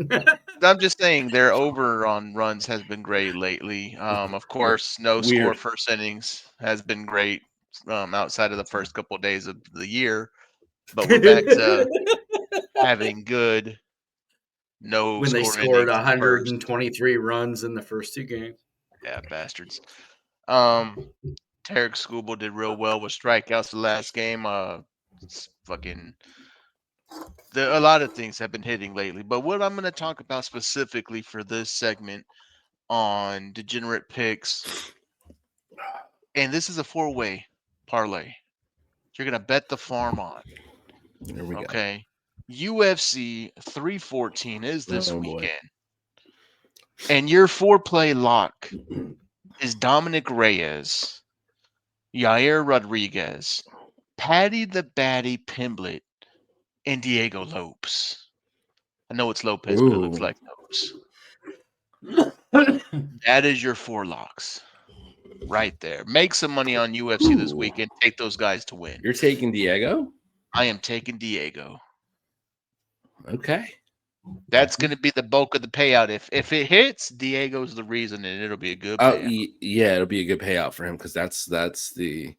[SPEAKER 3] I'm just saying their over on runs has been great lately. Of course, score first innings has been great outside of the first couple of days of the year, but we're back to having good.
[SPEAKER 4] When they scored 123 runs in the first two games.
[SPEAKER 3] Yeah, bastards. Tarek Skubal did real well with strikeouts the last game. A lot of things have been hitting lately. But what I'm going to talk about specifically for this segment on Degenerate Picks, and this is a 4-way parlay. You're going to bet the farm on.
[SPEAKER 2] There we go.
[SPEAKER 3] Okay. UFC 314 is this weekend. And your 4-play lock is Dominic Reyes, Yair Rodriguez, Patty the Batty Pimblett, and Diego Lopes. I know it's Lopez, but it looks like Lopes. That is your 4 locks right there. Make some money on UFC this weekend. Take those guys to win.
[SPEAKER 2] You're taking Diego?
[SPEAKER 3] I am taking Diego.
[SPEAKER 2] Okay.
[SPEAKER 3] That's going to be the bulk of the payout. If it hits, Diego's the reason, and it'll be a good payout.
[SPEAKER 2] Yeah, it'll be a good payout for him because that's the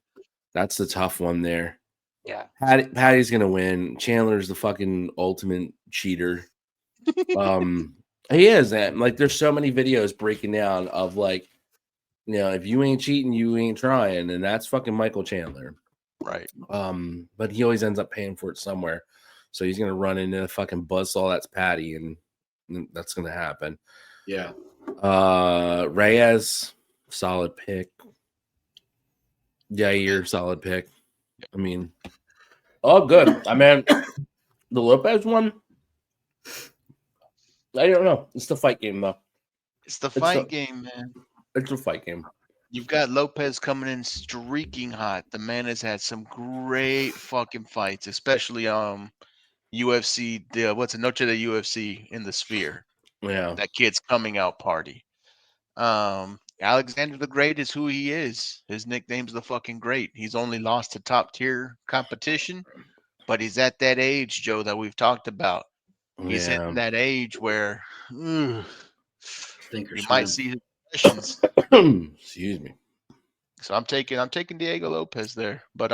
[SPEAKER 2] tough one there.
[SPEAKER 3] Yeah.
[SPEAKER 2] Patty's going to win. Chandler's the fucking ultimate cheater. He is, and like there's so many videos breaking down of like, if you ain't cheating, you ain't trying, and that's fucking Michael Chandler.
[SPEAKER 3] Right.
[SPEAKER 2] But he always ends up paying for it somewhere. So he's gonna run into a fucking buzzsaw that's Patty, and that's gonna happen.
[SPEAKER 4] Yeah.
[SPEAKER 2] Reyes, solid pick. Yair, solid pick. I mean, oh good. I mean, the Lopez one, I don't know. It's the fight game though.
[SPEAKER 3] It's the fight game, man.
[SPEAKER 2] It's a fight game.
[SPEAKER 3] You've got Lopez coming in streaking hot. The man has had some great fucking fights, especially UFC. What's the Noche de UFC in the Sphere?
[SPEAKER 2] Yeah,
[SPEAKER 3] that kid's coming out party. Alexander the Great is who he is. His nickname's the fucking Great. He's only lost to top tier competition, but he's at that age, Joe, that we've talked about. He's in that age where you might see his impressions.
[SPEAKER 2] Excuse me.
[SPEAKER 3] So I'm taking Diego Lopez there. But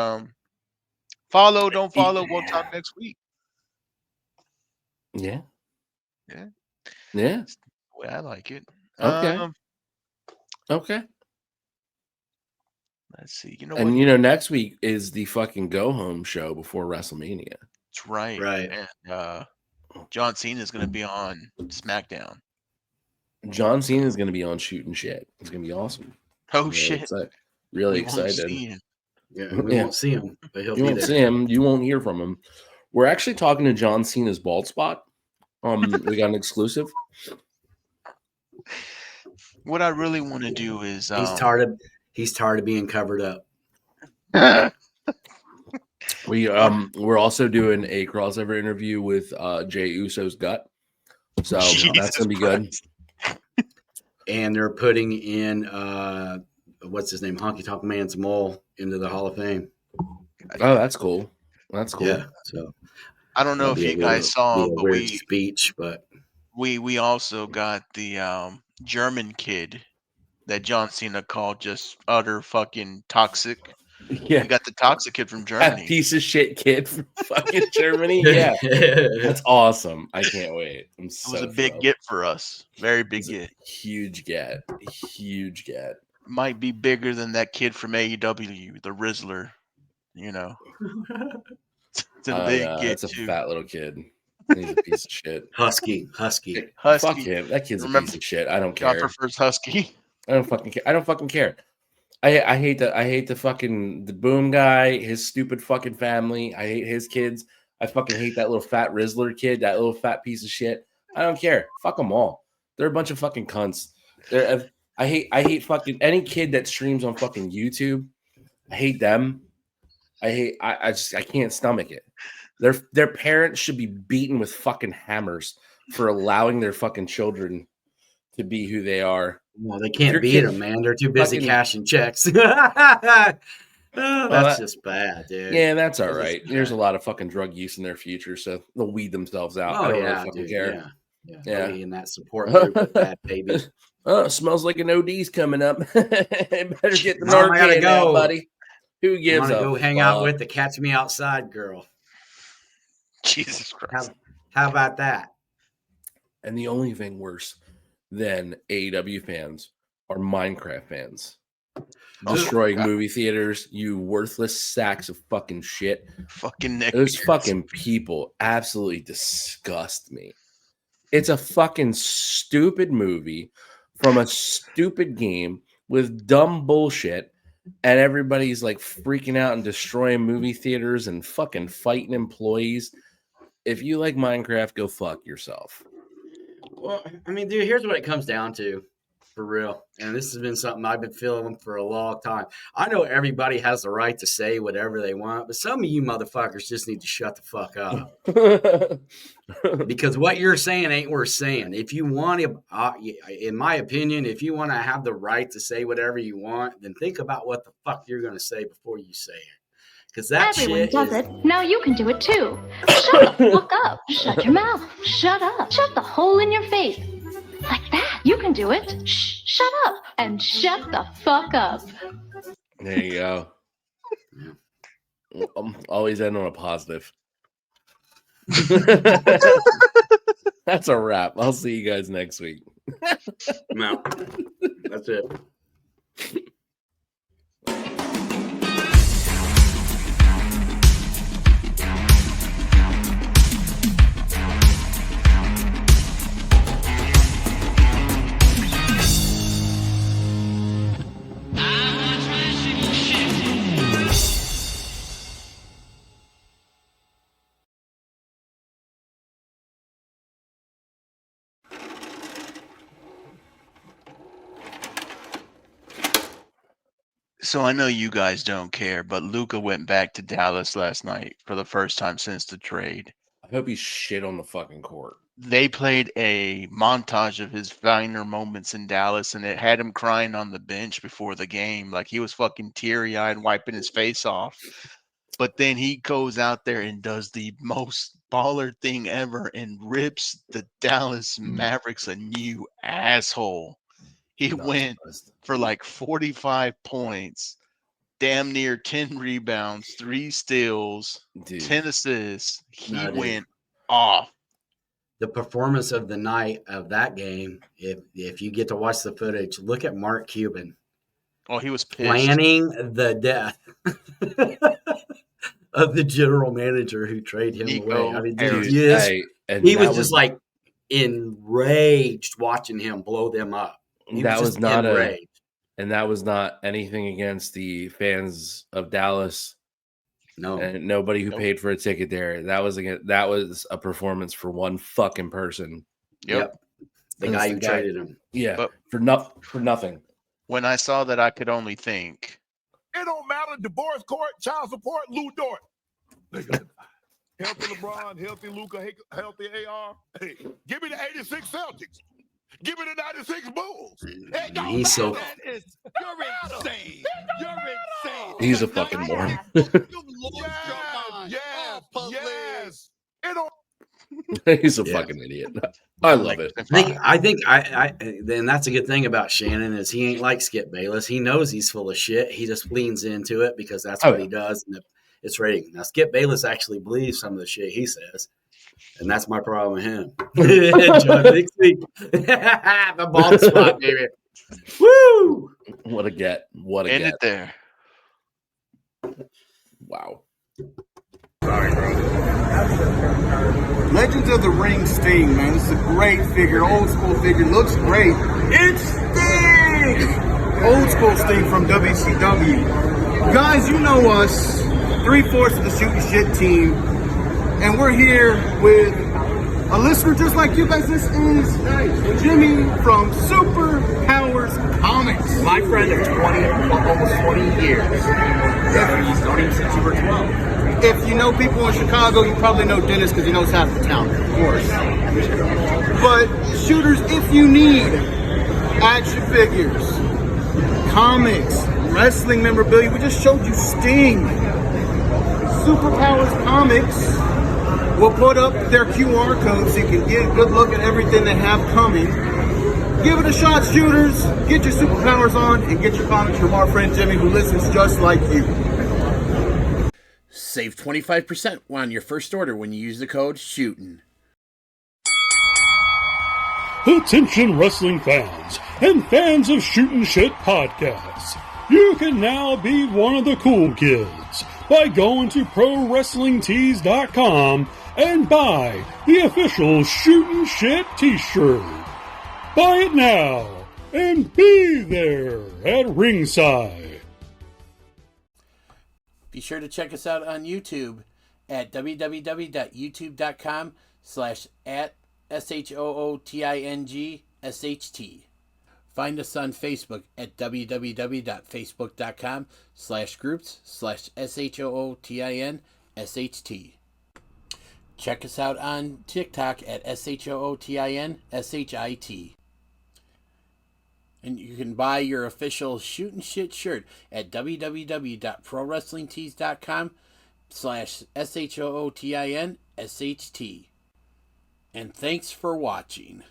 [SPEAKER 3] follow, don't follow. We'll talk next week.
[SPEAKER 2] Yeah.
[SPEAKER 3] Yeah.
[SPEAKER 2] Yeah.
[SPEAKER 3] That's the way I like it.
[SPEAKER 2] Okay. Okay.
[SPEAKER 3] Let's see.
[SPEAKER 2] Next week is the fucking go home show before WrestleMania.
[SPEAKER 3] That's right.
[SPEAKER 4] Right.
[SPEAKER 3] And John Cena is going to be on SmackDown.
[SPEAKER 2] John Cena is going to be on Shooting Shit. It's going to be awesome.
[SPEAKER 3] Oh shit!
[SPEAKER 2] Really
[SPEAKER 3] We won't
[SPEAKER 2] excited.
[SPEAKER 3] see him.
[SPEAKER 4] Yeah, we won't see him, but he'll be
[SPEAKER 2] won't
[SPEAKER 4] there.
[SPEAKER 2] see him. You won't hear from him. We're actually talking to John Cena's bald spot. We got an exclusive.
[SPEAKER 3] What I really want to do is
[SPEAKER 4] he's tired of being covered up.
[SPEAKER 2] We're also doing a crossover interview with Jey Uso's gut. So that's gonna be good.
[SPEAKER 4] And they're putting in what's his name? Honky Tonk Man's Mole into the Hall of Fame.
[SPEAKER 2] Oh, that's cool. That's cool.
[SPEAKER 4] Yeah. So
[SPEAKER 3] I don't know if you guys saw, but we also got the German kid that John Cena called just utter fucking toxic.
[SPEAKER 2] Yeah,
[SPEAKER 3] we got the toxic kid from Germany.
[SPEAKER 2] That piece of shit kid from fucking Germany. Yeah, that's awesome. I can't wait. It
[SPEAKER 3] was a big get for us. Very big get.
[SPEAKER 2] Huge get. Huge get.
[SPEAKER 3] Might be bigger than that kid from AEW, the Rizzler. It's a big get.
[SPEAKER 2] It's a
[SPEAKER 3] too.
[SPEAKER 2] fat little kid. He's a piece of shit.
[SPEAKER 4] Husky.
[SPEAKER 2] Fuck him. That kid's a piece of shit. I don't care.
[SPEAKER 3] John prefers Husky.
[SPEAKER 2] I don't fucking care. I hate the fucking the Boom guy, his stupid fucking family. I hate his kids. I fucking hate that little fat Rizzler kid, that little fat piece of shit. I don't care. Fuck them all. They're a bunch of fucking cunts. I hate fucking any kid that streams on fucking YouTube. I hate them. I can't stomach it. Their parents should be beaten with fucking hammers for allowing their fucking children to be who they are.
[SPEAKER 4] Well, they can't beat them, man. They're too busy cashing checks. That's just bad, dude.
[SPEAKER 2] Yeah, that's all right. There's a lot of fucking drug use in their future, so they'll weed themselves out. I don't really fucking care.
[SPEAKER 4] Yeah. In that support group of bad baby.
[SPEAKER 2] Oh, smells like an OD's coming up. Better get the
[SPEAKER 4] Mom, I gotta
[SPEAKER 2] Narcan
[SPEAKER 4] go,
[SPEAKER 2] out, buddy. Who gives
[SPEAKER 4] I
[SPEAKER 2] a
[SPEAKER 4] go hang out with the Catch Me Outside girl.
[SPEAKER 3] Jesus Christ.
[SPEAKER 4] How about that?
[SPEAKER 2] And the only thing worse than AEW fans are Minecraft fans. Destroying movie theaters, you worthless sacks of fucking shit.
[SPEAKER 3] Fucking
[SPEAKER 2] those fucking people absolutely disgust me. It's a fucking stupid movie from a stupid game with dumb bullshit, and everybody's like freaking out and destroying movie theaters and fucking fighting employees. If you like Minecraft, go fuck yourself.
[SPEAKER 4] Well, I mean, dude, here's what it comes down to, for real. And this has been something I've been feeling for a long time. I know everybody has the right to say whatever they want, but some of you motherfuckers just need to shut the fuck up. Because what you're saying ain't worth saying. If you want to, in my opinion, if you want to have the right to say whatever you want, then think about what the fuck you're going to say before you say it. Because that
[SPEAKER 15] everyone does it. Now you can do it too. Shut the fuck up. Shut your mouth. Shut up. Shut the hole in your face. Like that. You can do it. Shh. Shut up. And shut the fuck up.
[SPEAKER 2] There you go. Always end on a positive. That's a wrap. I'll see you guys next week.
[SPEAKER 4] No, that's it.
[SPEAKER 3] So I know you guys don't care, but Luka went back to Dallas last night for the first time since the trade.
[SPEAKER 2] I hope he's shit on the fucking court.
[SPEAKER 3] They played a montage of his finer moments in Dallas, and it had him crying on the bench before the game. Like he was fucking teary-eyed, wiping his face off. But then he goes out there and does the most baller thing ever and rips the Dallas Mavericks a new asshole. He went for like 45 points, damn near 10 rebounds, 3 steals, 10 assists. He went off.
[SPEAKER 4] The performance of the night of that game, if you get to watch the footage, look at Mark Cuban.
[SPEAKER 3] Oh, he was pissed.
[SPEAKER 4] Planning the death of the general manager who traded him away. I mean, dude, he was just like enraged watching him blow them up.
[SPEAKER 2] That was not anything against the fans of Dallas.
[SPEAKER 4] No,
[SPEAKER 2] and nobody who paid for a ticket there. That was a performance for one fucking person.
[SPEAKER 3] Yep.
[SPEAKER 4] The guy who traded him.
[SPEAKER 2] Yeah,
[SPEAKER 3] but
[SPEAKER 2] for nothing.
[SPEAKER 3] When I saw that, I could only think,
[SPEAKER 14] It don't matter. Divorce court, child support, Lou Dort. Healthy LeBron, healthy Luka, healthy AR. Hey, give me the 86 Celtics. Give me the 96 Bulls.
[SPEAKER 4] He's so.
[SPEAKER 14] You're insane. You're insane.
[SPEAKER 2] He's a fucking moron.
[SPEAKER 14] Yes. It don't.
[SPEAKER 2] He's a fucking idiot. I love it.
[SPEAKER 4] I think then that's a good thing about Shannon is he ain't like Skip Bayless. He knows he's full of shit. He just leans into it because that's what he does. And it's rating. Now Skip Bayless actually believes some of the shit he says. And that's my problem with him. John, next week. The bald spot, baby. Woo!
[SPEAKER 2] What a get. What a
[SPEAKER 3] end
[SPEAKER 2] get.
[SPEAKER 3] it there.
[SPEAKER 2] Wow.
[SPEAKER 16] Sorry, bro. Legends of the Ring Sting, man. This is a great figure, old school figure. Looks great. It's Sting! Old school Sting from WCW. Guys, you know us. 3/4 of the Shooting Shit team. And we're here with a listener just like you guys. This is Jimmy from Super Powers Comics.
[SPEAKER 17] My friend of almost 20 years. He's known him since you were 12.
[SPEAKER 16] If you know people in Chicago, you probably know Dennis because he knows half the town, of course. But shooters, if you need action figures, comics, wrestling memorabilia, we just showed you Sting. Superpowers Comics will put up their QR code so you can get a good look at everything they have coming. Give it a shot, shooters. Get your superpowers on and get your comics from our friend Jimmy, who listens just like you.
[SPEAKER 17] Save 25% on your first order when you use the code SHOOTIN'.
[SPEAKER 18] Attention wrestling fans and fans of Shootin' Shit podcasts. You can now be one of the cool kids by going to ProWrestlingTees.com and buy the official Shootin' Shit t-shirt. Buy it now and be there at ringside.
[SPEAKER 17] Be sure to check us out on YouTube at www.youtube.com/@SHOOTINGSHT. Find us on Facebook at www.facebook.com/groups/SHOOTINSHT. Check us out on TikTok at SHOOTINSHIT. And you can buy your official Shootin' Shit shirt at www.ProWrestlingTees.com/SHOOTINSHT. And thanks for watching.